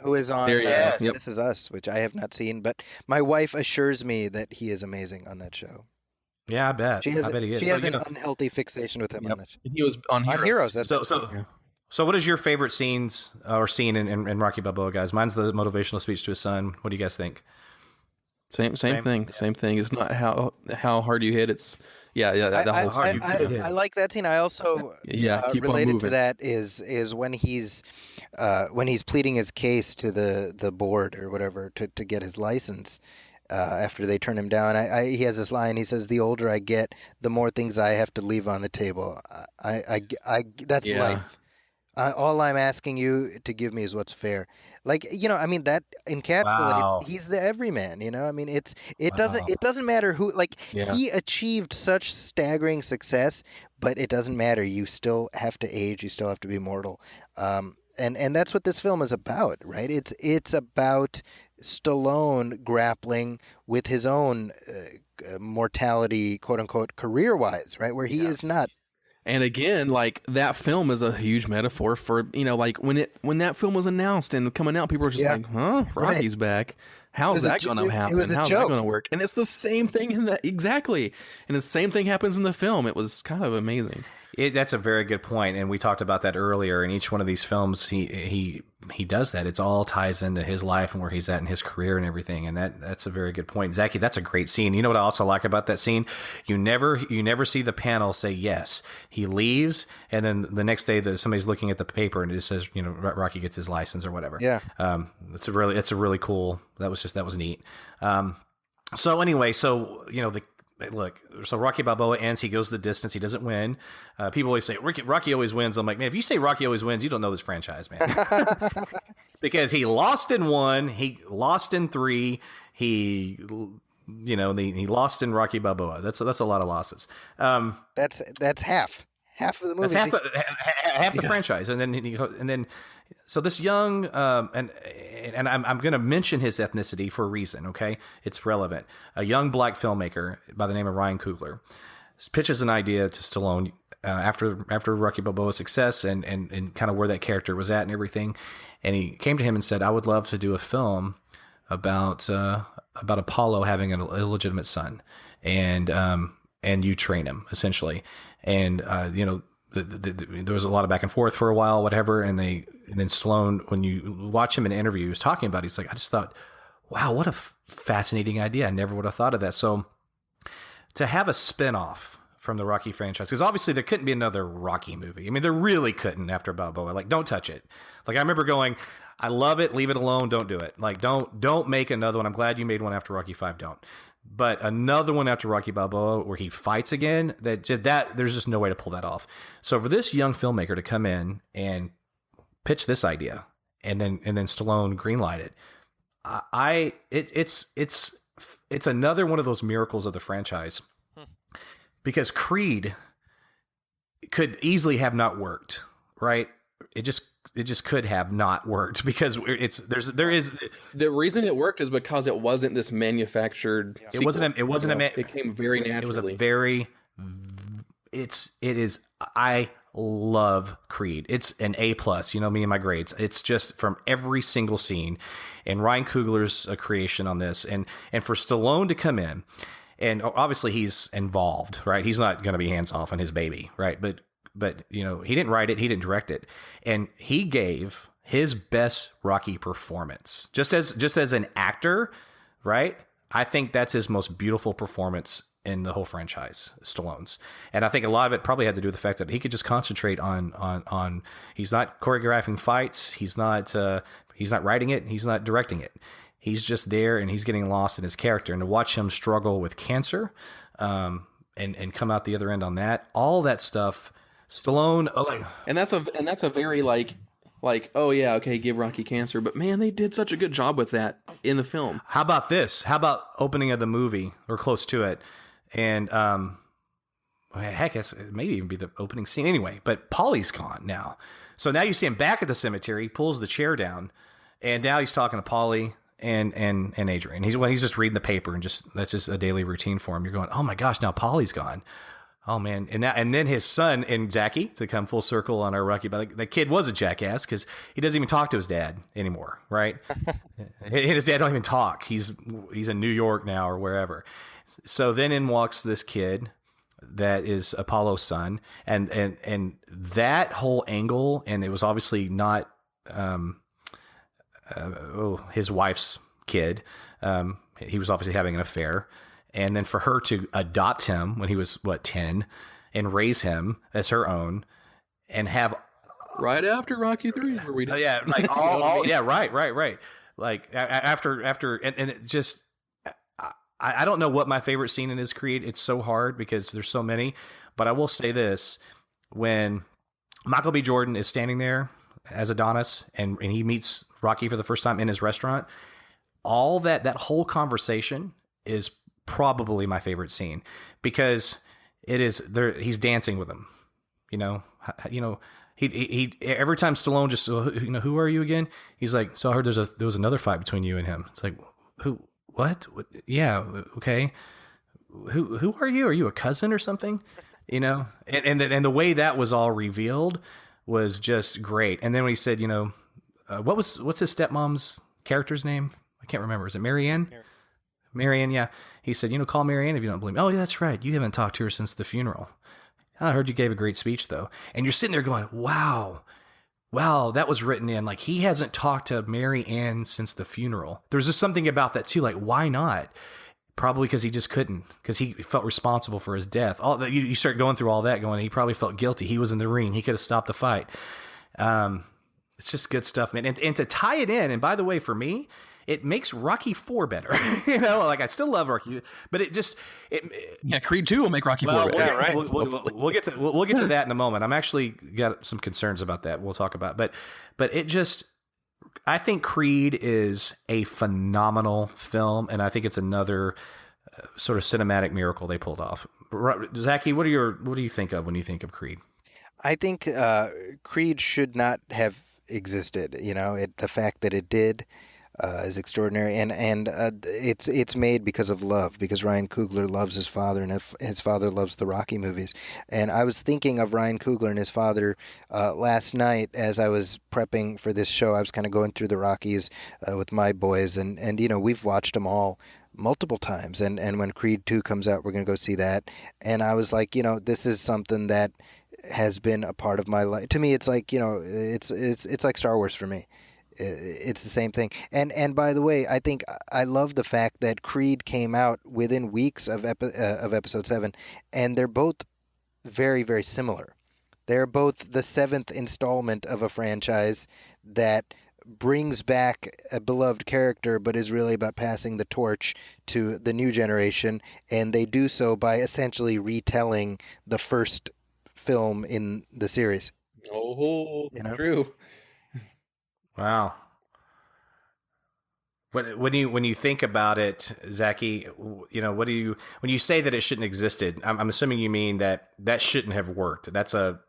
Yep. This Is Us, which I have not seen, but my wife assures me that he is amazing on that show. Yeah, I bet. I bet he is. She has an unhealthy fixation with him on that show. He was on Heroes. That's So what is your favorite scene in Rocky Balboa, guys? Mine's the motivational speech to his son. What do you guys think? Same thing. Yeah. Same thing. It's not how hard you hit. It's that whole scene. I like that scene. I also related to that is when he's pleading his case to the board or whatever to get his license. After they turn him down, he has this line. He says, "The older I get, the more things I have to leave on the table. That's life. All I'm asking you to give me is what's fair." Like, that encapsulates. He's the everyman. It doesn't matter who. Like, he achieved such staggering success, but it doesn't matter. You still have to age. You still have to be mortal. And that's what this film is about, right? It's about Stallone grappling with his own mortality, quote unquote, career-wise, right? Where he is not. And again, like, that film is a huge metaphor for, like, when that film was announced and coming out, people were just like, "Huh, Rocky's back. How's that going to happen? How's that going to work?" And it's the same thing exactly. And the same thing happens in the film. It was kind of amazing. That's a very good point, and we talked about that earlier. In each one of these films, he does that. It all ties into his life and where he's at in his career and everything, and that's a very good point. Zaki, that's a great scene. You know what I also like about that scene? You never see the panel say yes. He leaves, and then the next day somebody's looking at the paper and it just says, Rocky gets his license or whatever. Yeah. It's a really cool. That was neat. So anyway, look, so Rocky Balboa ends. He goes the distance. He doesn't win. People always say Rocky always wins. I'm like, man, if you say Rocky always wins, you don't know this franchise, man. Because he lost in 1, he lost in 3, he lost in Rocky Balboa. That's a lot of losses. That's half of the movie. That's half the franchise, and then so this young and I'm going to mention his ethnicity for a reason. Okay, it's relevant. A young black filmmaker by the name of Ryan Coogler pitches an idea to Stallone after Rocky Balboa's success and kind of where that character was at and everything, and he came to him and said, "I would love to do a film about Apollo having an illegitimate son, and you train him essentially." And there was a lot of back and forth for a while, whatever. And then Stallone, when you watch him in an interview, he was talking about it. He's like, I just thought, wow, what a fascinating idea. I never would have thought of that. So to have a spinoff from the Rocky franchise, because obviously there couldn't be another Rocky movie. I mean, there really couldn't after Balboa. Like, don't touch it. Like, I remember going, I love it. Leave it alone. Don't do it. Like, don't make another one. I'm glad you made one after Rocky 5. Don't. But another one after Rocky Balboa where he fights again, that there's just no way to pull that off. So for this young filmmaker to come in and pitch this idea and then Stallone greenlight it, it's another one of those miracles of the franchise. Because Creed could easily have not worked, right? just could have not worked because there is the reason it worked is because it wasn't this manufactured. It wasn't. It came very naturally. It was a very. I love Creed. It's an A+. You know me and my grades. It's just from every single scene, and Ryan Coogler's a creation on this, and for Stallone to come in, and obviously he's involved, right? He's not going to be hands off on his baby, right? But he didn't write it, he didn't direct it, and he gave his best Rocky performance just as an actor, right? I think that's his most beautiful performance in the whole franchise, Stallone's. And I think a lot of it probably had to do with the fact that he could just concentrate on he's not choreographing fights, he's not writing it, he's not directing it. He's just there and he's getting lost in his character. And to watch him struggle with cancer, and come out the other end on that, all that stuff, Stallone, and that's a very like, oh yeah, okay, give Rocky cancer, but man, they did such a good job with that in the film. How about this? How about opening of the movie or close to it? And heck, it maybe even be the opening scene anyway. But Paulie's gone now, so now you see him back at the cemetery. He pulls the chair down, and now he's talking to Paulie and Adrian. He's just reading the paper, and that's just a daily routine for him. You're going, oh my gosh, now Paulie's gone. Oh man, and then his son and Zaki, to come full circle on our Rocky, but the kid was a jackass because he doesn't even talk to his dad anymore, right? And his dad don't even talk. He's in New York now or wherever. So then in walks this kid that is Apollo's son, and that whole angle, and it was obviously not his wife's kid. He was obviously having an affair. And then for her to adopt him when he was 10 and raise him as her own and have right after Rocky 3 where we yeah, like all yeah, right. Like after and it just I don't know what my favorite scene in his Creed. It's so hard because there's so many, but I will say this: when Michael B. Jordan is standing there as Adonis and he meets Rocky for the first time in his restaurant, all that whole conversation is probably my favorite scene because it is there. He's dancing with him, he every time Stallone just, who are you again? He's like, so I heard there was another fight between you and him. It's like, who, what? Yeah. Okay. Who are you? Are you a cousin or something? And the way that was all revealed was just great. And then when he said, what's his stepmom's character's name? I can't remember. Is it Marianne? Marianne, yeah. He said, call Marianne if you don't believe me. Oh, yeah, that's right. You haven't talked to her since the funeral. I heard you gave a great speech, though. And you're sitting there going, wow, that was written in. Like, he hasn't talked to Mary Ann since the funeral. There's just something about that, too. Like, why not? Probably because he just couldn't, because he felt responsible for his death. All that you start going through all that, going, he probably felt guilty. He was in the ring. He could have stopped the fight. It's just good stuff, man. And to tie it in, and by the way, for me, it makes Rocky 4 better. I still love Rocky, but Creed 2 will make Rocky 4 better. Yeah, right. We'll get to that in a moment. I'm actually got some concerns about that. We'll talk about, but it just, I think Creed is a phenomenal film, and I think it's another sort of cinematic miracle they pulled off. Zaki, what do you think of when you think of Creed? I think Creed should not have existed. The fact that it did is extraordinary, and it's made because of love, because Ryan Coogler loves his father, and his father loves the Rocky movies. And I was thinking of Ryan Coogler and his father last night as I was prepping for this show. I was kind of going through the Rockies with my boys, and we've watched them all multiple times, and when Creed 2 comes out, we're going to go see that. And I was like, this is something that has been a part of my life. To me, it's like, it's like Star Wars for me. It's the same thing. And by the way, I think I love the fact that Creed came out within weeks of episode 7, and they're both very, very similar. They're both the 7th installment of a franchise that brings back a beloved character, but is really about passing the torch to the new generation. And they do so by essentially retelling the first film in the series. Oh, true. Wow. When you think about it, Zaki, what do you when you say that it shouldn't existed? I'm assuming you mean that shouldn't have worked. That's the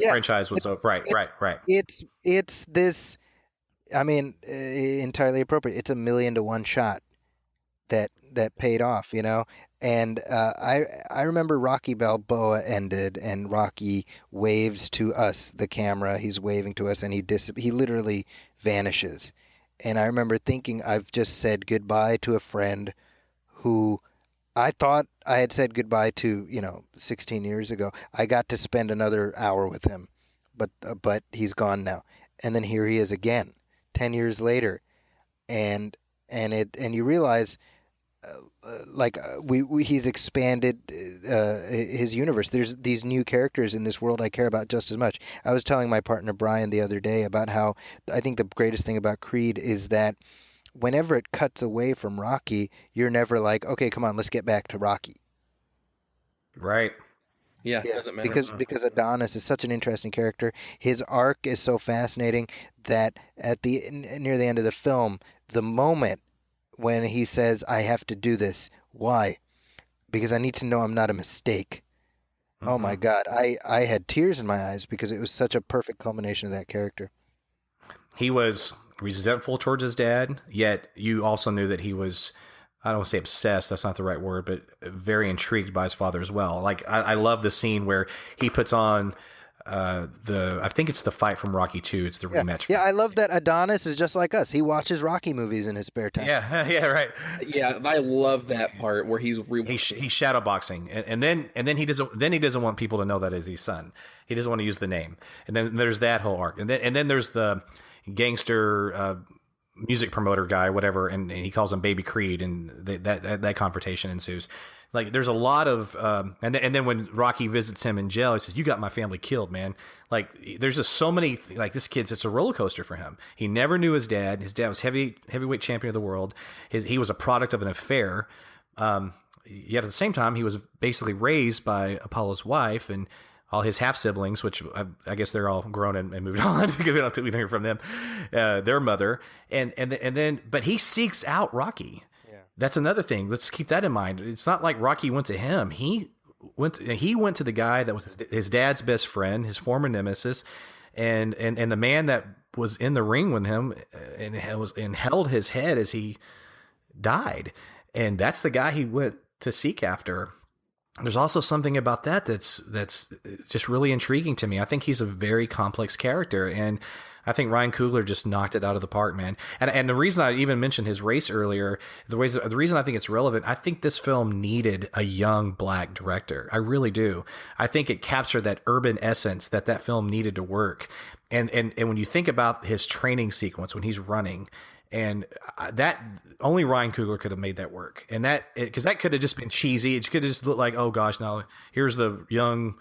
franchise was over. Right. It's this. I mean, entirely appropriate. It's $1 million to one shot that paid off, And I remember Rocky Balboa ended, and Rocky waves to us, the camera. He's waving to us, and he literally vanishes. And I remember thinking, I've just said goodbye to a friend who I thought I had said goodbye to, 16 years ago. I got to spend another hour with him, but he's gone now. And then here he is again, 10 years later, and you realize, he's expanded his universe. There's these new characters in this world I care about just as much. I was telling my partner Brian the other day about how I think the greatest thing about Creed is that whenever it cuts away from Rocky, you're never like, okay, come on, let's get back to Rocky. Right. Yeah, it doesn't matter. Because Adonis is such an interesting character. His arc is so fascinating that near the end of the film, the moment when he says, I have to do this. Why? Because I need to know I'm not a mistake. Mm-hmm. Oh my God. I had tears in my eyes because it was such a perfect culmination of that character. He was resentful towards his dad, yet you also knew that he was, I don't want to say obsessed, that's not the right word, but very intrigued by his father as well. Like, I love the scene where he puts on I think it's the fight from Rocky 2. It's the rematch. Yeah, I love that Adonis is just like us. He watches Rocky movies in his spare time. Yeah, right. Yeah, I love that part where he's shadowboxing, and then he doesn't want people to know that is his son. He doesn't want to use the name. And then there's that whole arc, and then there's the gangster music promoter guy, whatever, and he calls him Baby Creed, and that confrontation ensues. Like, there's a lot of, and then when Rocky visits him in jail, he says, "You got my family killed, man." Like, there's just so many, like, this kid's, it's a roller coaster for him. He never knew his dad. His dad was heavyweight champion of the world. He was a product of an affair. Yet at the same time, he was basically raised by Apollo's wife and all his half siblings, which I guess they're all grown and moved on because we don't hear from them. Their mother, and then, but he seeks out Rocky. That's another thing. Let's keep that in mind. It's not like Rocky went to him. He went to the guy that was his dad's best friend, his former nemesis, and the man that was in the ring with him and held his head as he died. And that's the guy he went to seek after. There's also something about that's just really intriguing to me. I think he's a very complex character, and I think Ryan Coogler just knocked it out of the park, man. And the reason I even mentioned his race earlier, the reason I think it's relevant, I think this film needed a young black director. I really do. I think it captured that urban essence that film needed to work. And when you think about his training sequence when he's running, and that only Ryan Coogler could have made that work. And because that could have just been cheesy. It could have just looked like, oh gosh, now here's the young,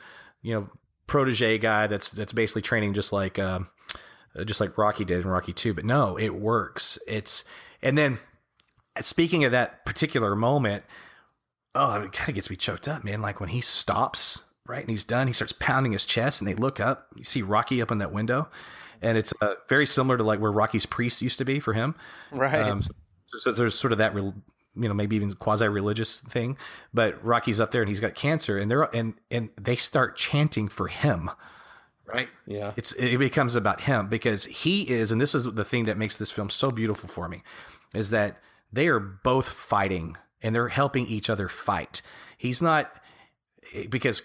protege guy that's basically training just like Rocky did in Rocky 2. But no, it works. And then speaking of that particular moment, it kind of gets me choked up, man. Like when he stops, right, and he's done, he starts pounding his chest, and they look up. You see Rocky up in that window. And it's very similar to like where Rocky's priest used to be for him. Right. So there's sort of that, maybe even quasi-religious thing. But Rocky's up there and he's got cancer, and they start chanting for him. Right. Yeah. It becomes about him because he is, and this is the thing that makes this film so beautiful for me, is that they are both fighting and they're helping each other fight. He's not, because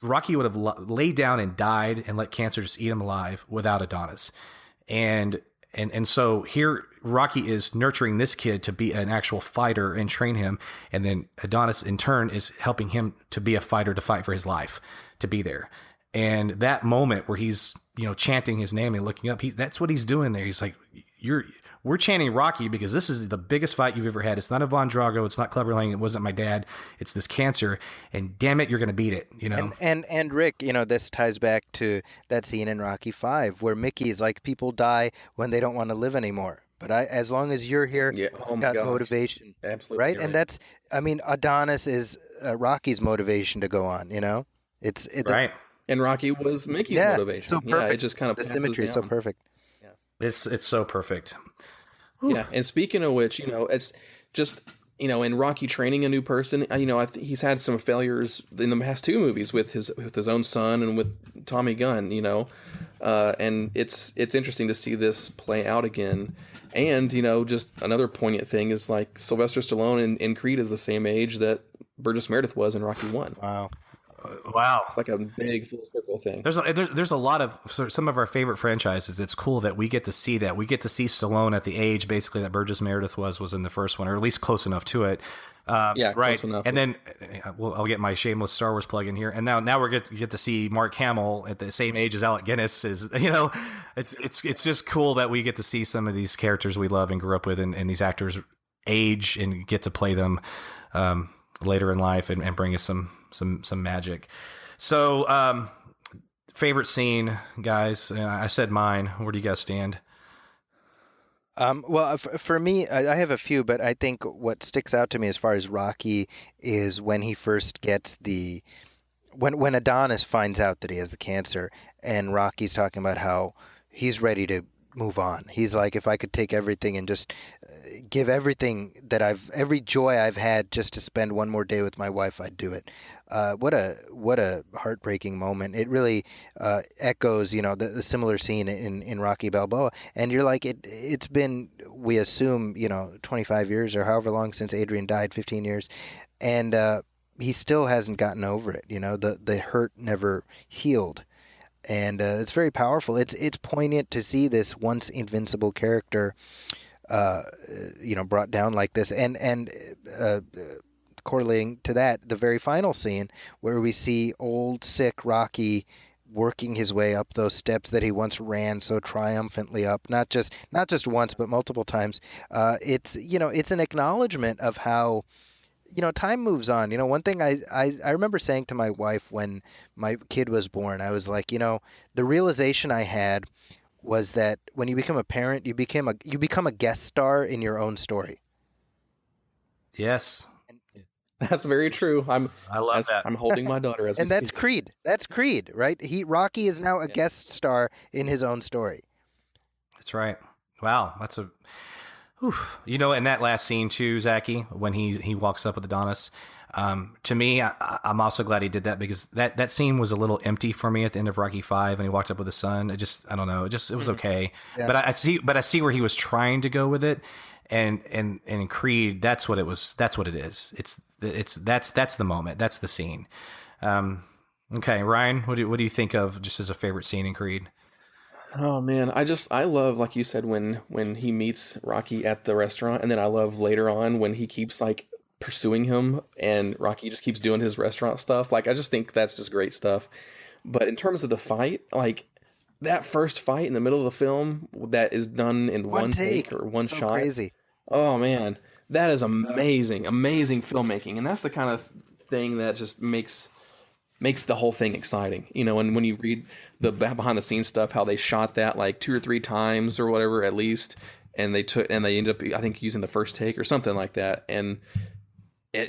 Rocky would have laid down and died and let cancer just eat him alive without Adonis. And so here Rocky is nurturing this kid to be an actual fighter and train him. And then Adonis in turn is helping him to be a fighter, to fight for his life, to be there. And that moment where he's, chanting his name and looking up, that's what he's doing there. He's like, we're chanting Rocky because this is the biggest fight you've ever had. It's not Ivan Drago. It's not Clubber Lang. It wasn't my dad. It's this cancer. And damn it, you're going to beat it, And Rick, this ties back to that scene in Rocky 5 where Mickey is like, people die when they don't want to live anymore. But as long as you're here, got motivation. Absolutely. Right? And that's, Adonis is Rocky's motivation to go on, It's right. And Rocky was Mickey's motivation. So perfect. It just kind of the symmetry is so perfect. It's so perfect. Yeah, and speaking of which, it's just in Rocky training a new person. He's had some failures in the past two movies with his own son and with Tommy Gunn. And it's interesting to see this play out again. And just another poignant thing is like Sylvester Stallone in Creed is the same age that Burgess Meredith was in Rocky 1. Wow. Wow, like a big full circle thing. There's a lot of some of our favorite franchises. It's cool that we get to see that. We get to see Stallone at the age basically that Burgess Meredith was in the first one, or at least close enough to it. Yeah, right. Close enough. And then I'll get my shameless Star Wars plug in here. And now we get to see Mark Hamill at the same age as Alec Guinness is. It's just cool that we get to see some of these characters we love and grew up with, and these actors age and get to play them later in life and bring us some magic. So, favorite scene, guys. I said mine. Where do you guys stand? Well, for me, I have a few, but I think what sticks out to me as far as Rocky is when he first gets when Adonis finds out that he has the cancer, and Rocky's talking about how he's ready to move on. He's like, if I could take everything and just give everything that every joy I've had just to spend one more day with my wife, I'd do it. What a heartbreaking moment. It really echoes, the similar scene in Rocky Balboa. And you're like, it's been, we assume, 25 years or however long since Adrian died, 15 years. And he still hasn't gotten over it. The hurt never healed. And it's very powerful. It's poignant to see this once invincible character, brought down like this. And correlating to that, the very final scene where we see old, sick Rocky working his way up those steps that he once ran so triumphantly up, not just once, but multiple times. It's an acknowledgement of how, time moves on. One thing I remember saying to my wife when my kid was born, I was like, the realization I had was that when you become a parent, you become a guest star in your own story. Yes. That's very true. I love that. I'm holding my daughter as and that's Creed. That's Creed, right? Rocky is now a guest star in his own story. That's right. Wow, that's a. Whew. In that last scene too, Zaki, when he walks up with Adonis, to me, I'm also glad he did that because that scene was a little empty for me at the end of Rocky 5, and he walked up with his son. I don't know, it was okay. Yeah. But I see where he was trying to go with it, and in Creed, that's what it was. That's what it is. That's the moment. That's the scene. Okay, Ryan, what do you think of just as a favorite scene in Creed? Oh man, I love, like you said, when he meets Rocky at the restaurant, and then I love later on when he keeps like pursuing him and Rocky just keeps doing his restaurant stuff. Like, I just think that's just great stuff. But in terms of the fight, like that first fight in the middle of the film that is done in one take or one shot. Crazy. Oh man, that is amazing filmmaking, and that's the kind of thing that just makes the whole thing exciting, and when you read the behind the scenes stuff, how they shot that like 2 or 3 times or whatever at least, and they ended up, I think, using the first take or something like that, and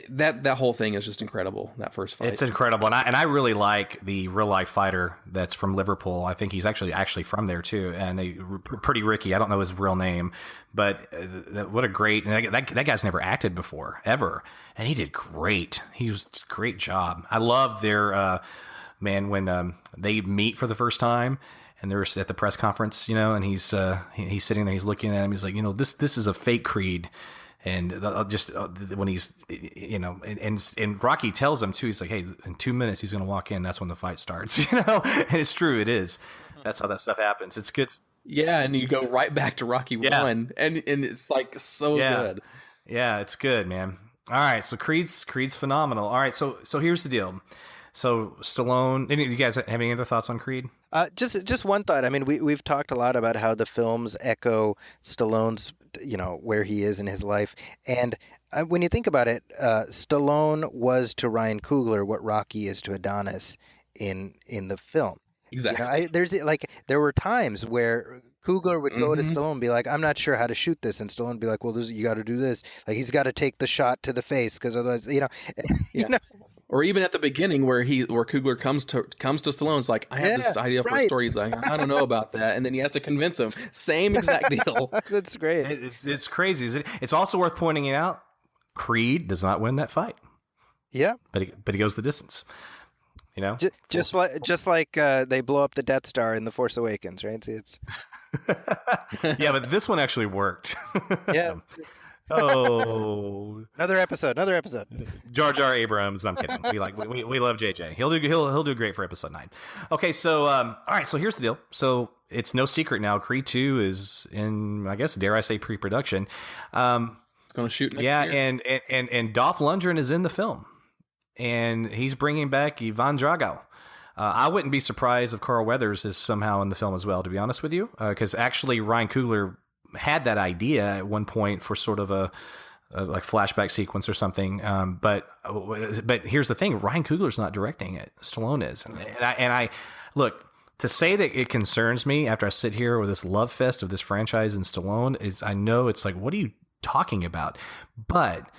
that whole thing is just incredible. That first fight, it's incredible, and I really like the real life fighter that's from Liverpool. I think he's actually from there too, and Pretty Ricky. I don't know his real name, but what a great that guy's never acted before ever, and he did great. He was a great job. I love their when they meet for the first time. And they're at the press conference, and he's sitting there, he's looking at him, he's like, this is a fake Creed. And when he's, and Rocky tells him too, he's like, hey, in 2 minutes he's going to walk in. That's when the fight starts, and it's true. It is. That's how that stuff happens. It's good. Yeah. And you go right back to Rocky 1 and it's like so good. Yeah. It's good, man. All right. So Creed's phenomenal. All right. So here's the deal. So Stallone, you guys have any other thoughts on Creed? Just one thought. I mean, we've talked a lot about how the films echo Stallone's, where he is in his life. And when you think about it, Stallone was to Ryan Coogler what Rocky is to Adonis in the film. Exactly. There were times where Coogler would go to Stallone and be like, I'm not sure how to shoot this. And Stallone would be like, well, you got to do this. Like, he's got to take the shot to the face because otherwise, Or even at the beginning where Coogler comes to Stallone's like, I have this idea for a story. He's like, I don't know about that, and then he has to convince him. Same exact deal. That's great. It's crazy. Isn't it? It's also worth pointing out, Creed does not win that fight. Yeah, but he goes the distance. You know, just like they blow up the Death Star in The Force Awakens, right? It's yeah, but this one actually worked. Yeah. Oh, another episode. Jar Jar Abrams. I'm kidding. We love JJ. He'll do great for episode 9. Okay, so all right. So here's the deal. So it's no secret now. Creed 2 is in, I guess, dare I say, pre-production. Going to shoot next year. And Dolph Lundgren is in the film, and he's bringing back Ivan Drago. I wouldn't be surprised if Carl Weathers is somehow in the film as well, to be honest with you, because actually Ryan Coogler had that idea at one point for sort of a like flashback sequence or something. But here's the thing: Ryan Coogler's not directing it; Stallone is. And I look, to say that it concerns me after I sit here with this love fest of this franchise and Stallone is, I know it's like, what are you talking about? But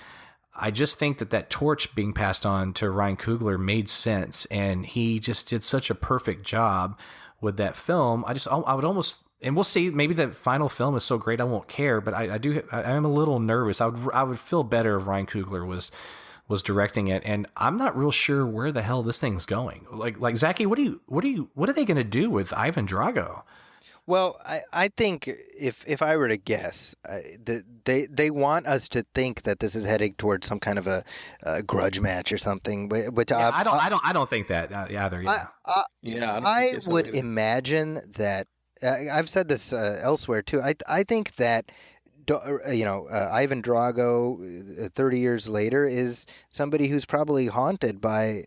I just think that torch being passed on to Ryan Coogler made sense, and he just did such a perfect job with that film. I would almost. And we'll see. Maybe the final film is so great I won't care. But I am a little nervous. I would feel better if Ryan Coogler was directing it. And I'm not real sure where the hell this thing's going. Like Zaki, what are they going to do with Ivan Drago? Well, I think if I were to guess, they want us to think that this is heading towards some kind of a grudge match or something. Which I don't think that either. Yeah, I would imagine that. I've said this elsewhere too. I think that Ivan Drago, 30 years later, is somebody who's probably haunted by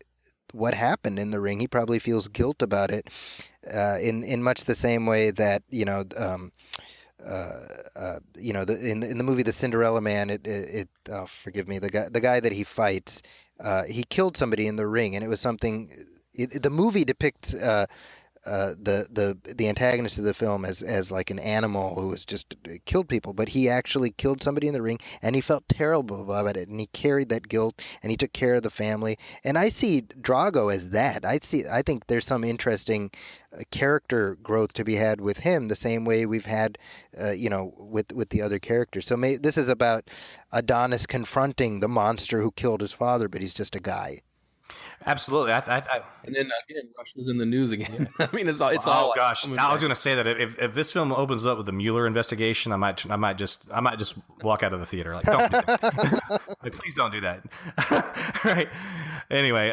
what happened in the ring. He probably feels guilt about it, in much the same way that in the movie The Cinderella Man, forgive me, the guy that he fights, he killed somebody in the ring, and it was something. The movie depicts. The antagonist of the film as like an animal who has just killed people, but he actually killed somebody in the ring, and he felt terrible about it, and he carried that guilt, and he took care of the family. And I see Drago as that. I think there's some interesting character growth to be had with him, the same way we've had, with the other characters. So this is about Adonis confronting the monster who killed his father, but he's just a guy. Absolutely. And then again, Russia's in the news again. Yeah. I mean, it's all. Oh gosh! I was going to say that if this film opens up with the Mueller investigation, I might just walk out of the theater. Like, don't do that. Like, please don't do that. Right. Anyway,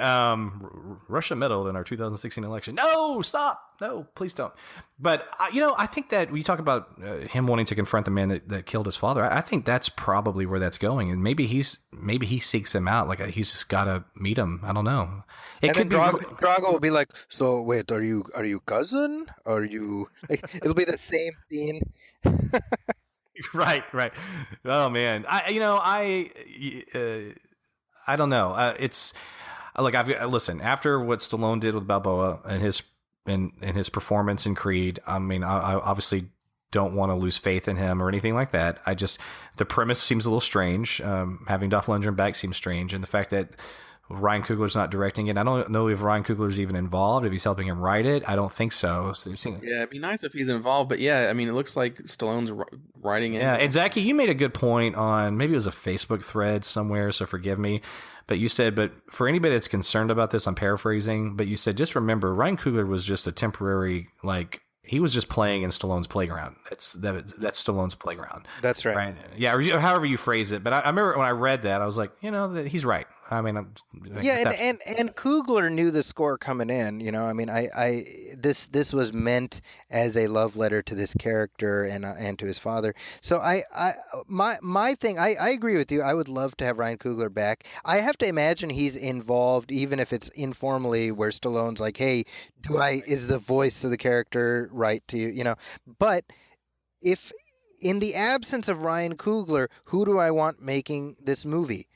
Russia meddled in our 2016 election. No, stop. No, please don't. But I think that when you talk about him wanting to confront the man that killed his father, I think that's probably where that's going. And maybe he seeks him out. Like, he's just got to meet him. I don't know. It could be Drago will be like, so wait, are you cousin? Are you? It'll be the same scene. Right. Oh man, I don't know. It's like listen, after what Stallone did with Balboa and his performance in Creed. I mean, I obviously don't want to lose faith in him or anything like that. The premise seems a little strange. Having Dolph Lundgren back seems strange, and the fact that Ryan Coogler's not directing it. I don't know if Ryan Coogler's even involved, if he's helping him write it. I don't think so. Yeah, it'd be nice if he's involved, but yeah, I mean, it looks like Stallone's writing it. Yeah, and Zaki, you made a good point on, maybe it was a Facebook thread somewhere, so forgive me, but you said, but for anybody that's concerned about this, I'm paraphrasing, but you said, just remember, Ryan Coogler was just a temporary, he was just playing in Stallone's playground. That's Stallone's playground. That's right. Yeah, or however you phrase it. But I remember when I read that, I was like, he's right. I mean, and Coogler knew the score coming in. I mean, this was meant as a love letter to this character and to his father. So my thing, I agree with you. I would love to have Ryan Coogler back. I have to imagine he's involved, even if it's informally, where Stallone's like, hey, is the voice of the character right to you? But if in the absence of Ryan Coogler, who do I want making this movie?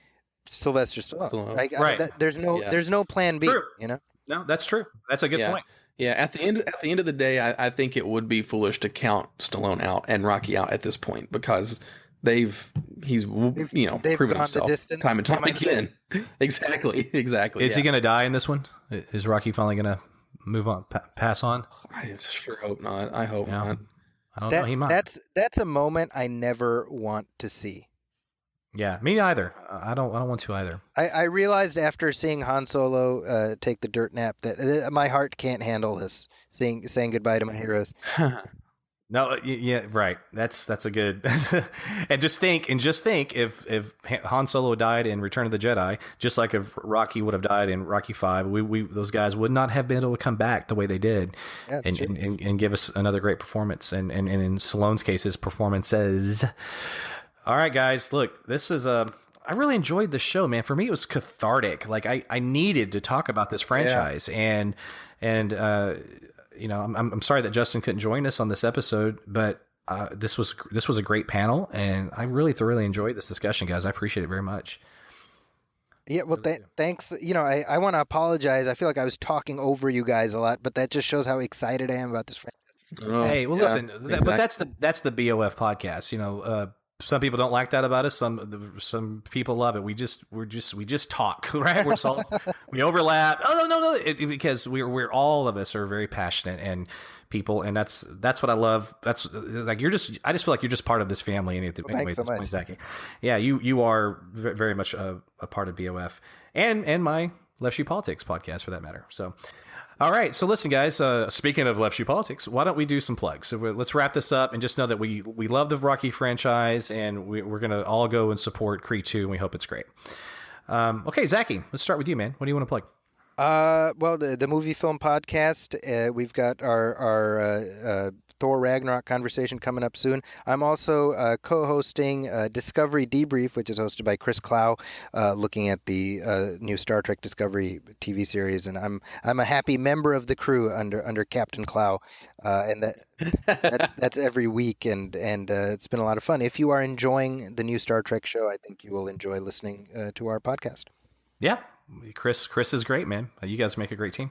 Sylvester Stallone. Right. There's no plan B. True. No, that's true. That's a good point. Yeah, at the end of the day, I think it would be foolish to count Stallone out and Rocky out at this point, because he's proven himself time and time again. Exactly. Is he going to die in this one? Is Rocky finally going to move on, pass on? I sure hope not. I hope not. I don't know. He might. That's a moment I never want to see. Yeah, me neither. I don't want to either. I realized after seeing Han Solo take the dirt nap that my heart can't handle this. Saying goodbye to my heroes. No, yeah, right. That's a good. and just think if Han Solo died in Return of the Jedi, just like if Rocky would have died in Rocky 5, we those guys would not have been able to come back the way they did, and give us another great performance. And in Stallone's cases, performances. All right, guys, look, this is I really enjoyed the show, man. For me, it was cathartic. Like I needed to talk about this franchise, and I'm sorry that Justin couldn't join us on this episode, but this was a great panel, and I really thoroughly enjoyed this discussion, guys. I appreciate it very much. Yeah, well, thanks. I want to apologize. I feel like I was talking over you guys a lot, but that just shows how excited I am about this franchise. Oh, hey, well, listen, but that's the BOF podcast. Some people don't like that about us. Some people love it. We just talk, right? We overlap. Oh no, because we're all of us are very passionate and people, and that's what I love. That's like I just feel like you're just part of this family. Anyway, thanks so much, Zaki. Yeah, you are very much a part of BOF and my Left Shoe Politics podcast for that matter. So. All right, so listen, guys. Speaking of Left Shoe Politics, why don't we do some plugs? So let's wrap this up and just know that we love the Rocky franchise, and we're going to all go and support Creed 2, and we hope it's great. Okay, Zaki, let's start with you, man. What do you want to plug? Well, the movie film podcast. We've got our Thor Ragnarok conversation coming up soon. I'm also co-hosting Discovery Debrief, which is hosted by Chris Clow, looking at the new Star Trek Discovery TV series, and I'm a happy member of the crew under Captain Clow, and that's every week, and it's been a lot of fun. If you are enjoying the new Star Trek show, I think you will enjoy listening to our podcast. Yeah, Chris is great, man. You guys make a great team.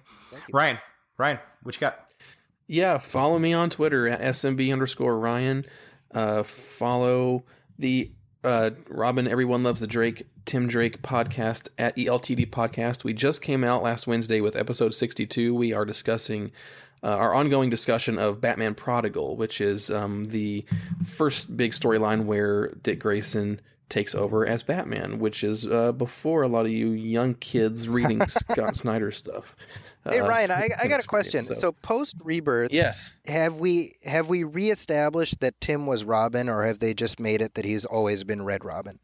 Ryan, what you got? Yeah, follow me on Twitter at SMB_Ryan. Follow the Robin Everyone Loves the Drake, Tim Drake podcast at ELTD Podcast. We just came out last Wednesday with episode 62. We are discussing our ongoing discussion of Batman Prodigal, which is the first big storyline where Dick Grayson takes over as Batman, which is before a lot of you young kids reading Scott Snyder stuff. Hey Ryan, I got a question. So post Rebirth, yes, have we reestablished that Tim was Robin, or have they just made it that he's always been Red Robin?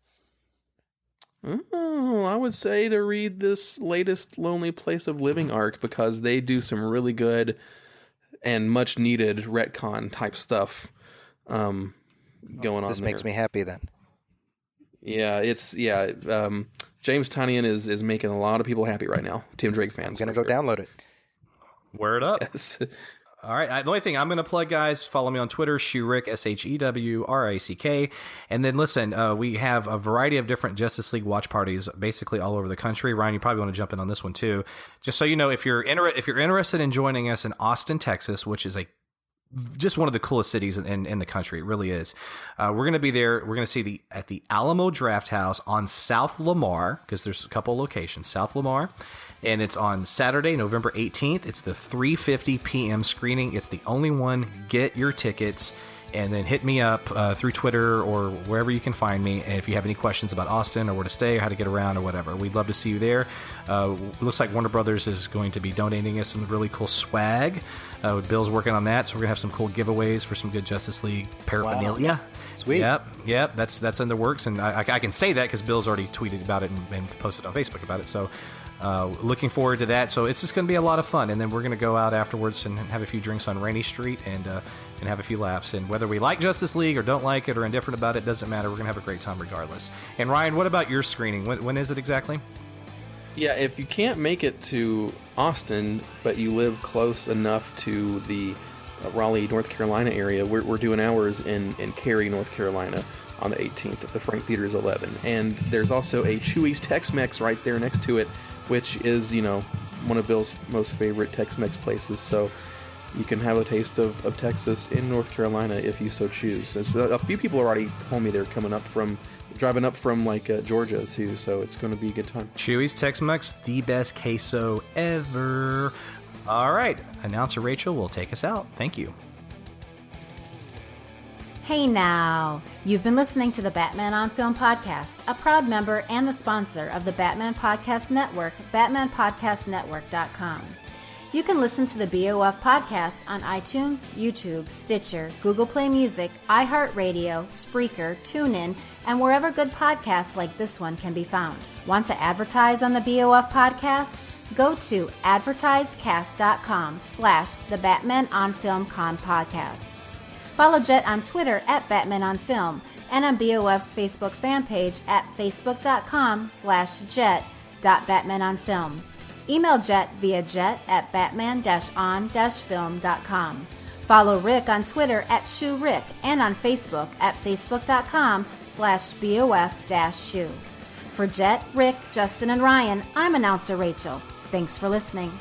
Oh, I would say to read this latest Lonely Place of Living arc, because they do some really good and much needed retcon type stuff going on. This makes me happy then. Yeah, James Tynion is making a lot of people happy right now. Tim Drake fans. I'm going to go download it. Word up. Yes. All right. The only thing I'm going to plug, guys, follow me on Twitter, Shewrick, SHEWRICK. And then listen, we have a variety of different Justice League watch parties basically all over the country. Ryan, you probably want to jump in on this one too. Just so you know, if you're interested in joining us in Austin, Texas, which is just one of the coolest cities in the country. It really is. We're going to be there. We're going to see at the Alamo Draft House on South Lamar, because there's a couple locations, South Lamar, and it's on Saturday, November 18th. It's the 3:50 p.m. screening. It's the only one. Get your tickets, and then hit me up through Twitter or wherever you can find me if you have any questions about Austin or where to stay or how to get around or whatever. We'd love to see you there. Looks like Warner Brothers is going to be donating us some really cool swag. Bill's working on that, so we're gonna have some cool giveaways for some good Justice League paraphernalia. Wow. Sweet. Yep. That's in the works, and I can say that because Bill's already tweeted about it and posted on Facebook about it. So looking forward to that. So it's just gonna be a lot of fun, and then we're gonna go out afterwards and have a few drinks on Rainy Street and have a few laughs. And whether we like Justice League or don't like it or indifferent about it, doesn't matter. We're gonna have a great time regardless. And Ryan, what about your screening? When is it exactly? Yeah, if you can't make it to Austin, but you live close enough to the Raleigh, North Carolina area, we're doing ours in Cary, North Carolina on the 18th at the Frank Theaters 11. And there's also a Chewy's Tex-Mex right there next to it, which is, one of Bill's most favorite Tex-Mex places. So you can have a taste of Texas in North Carolina if you so choose. A few people already told me they're driving up from like Georgia too, so it's going to be a good time. Chewy's Tex-Mex, the best queso ever. All right, announcer Rachel will take us out. Thank you. Hey now! You've been listening to the Batman on Film podcast, a proud member and the sponsor of the Batman Podcast Network, BatmanPodcastNetwork.com. You can listen to the BOF podcast on iTunes, YouTube, Stitcher, Google Play Music, iHeartRadio, Spreaker, TuneIn, and wherever good podcasts like this one can be found. Want to advertise on the BOF podcast? Go to advertisecast.com/the Batman on Film Con podcast. Follow Jet on Twitter at Batman on Film and on BOF's Facebook fan page at facebook.com/jet.batmanonfilm. Email Jet via jet@batman-on-film.com. Follow Rick on Twitter at ShewRick and on Facebook at facebook.com/BOF-Shew. For Jet, Rick, Justin, and Ryan, I'm announcer Rachel. Thanks for listening.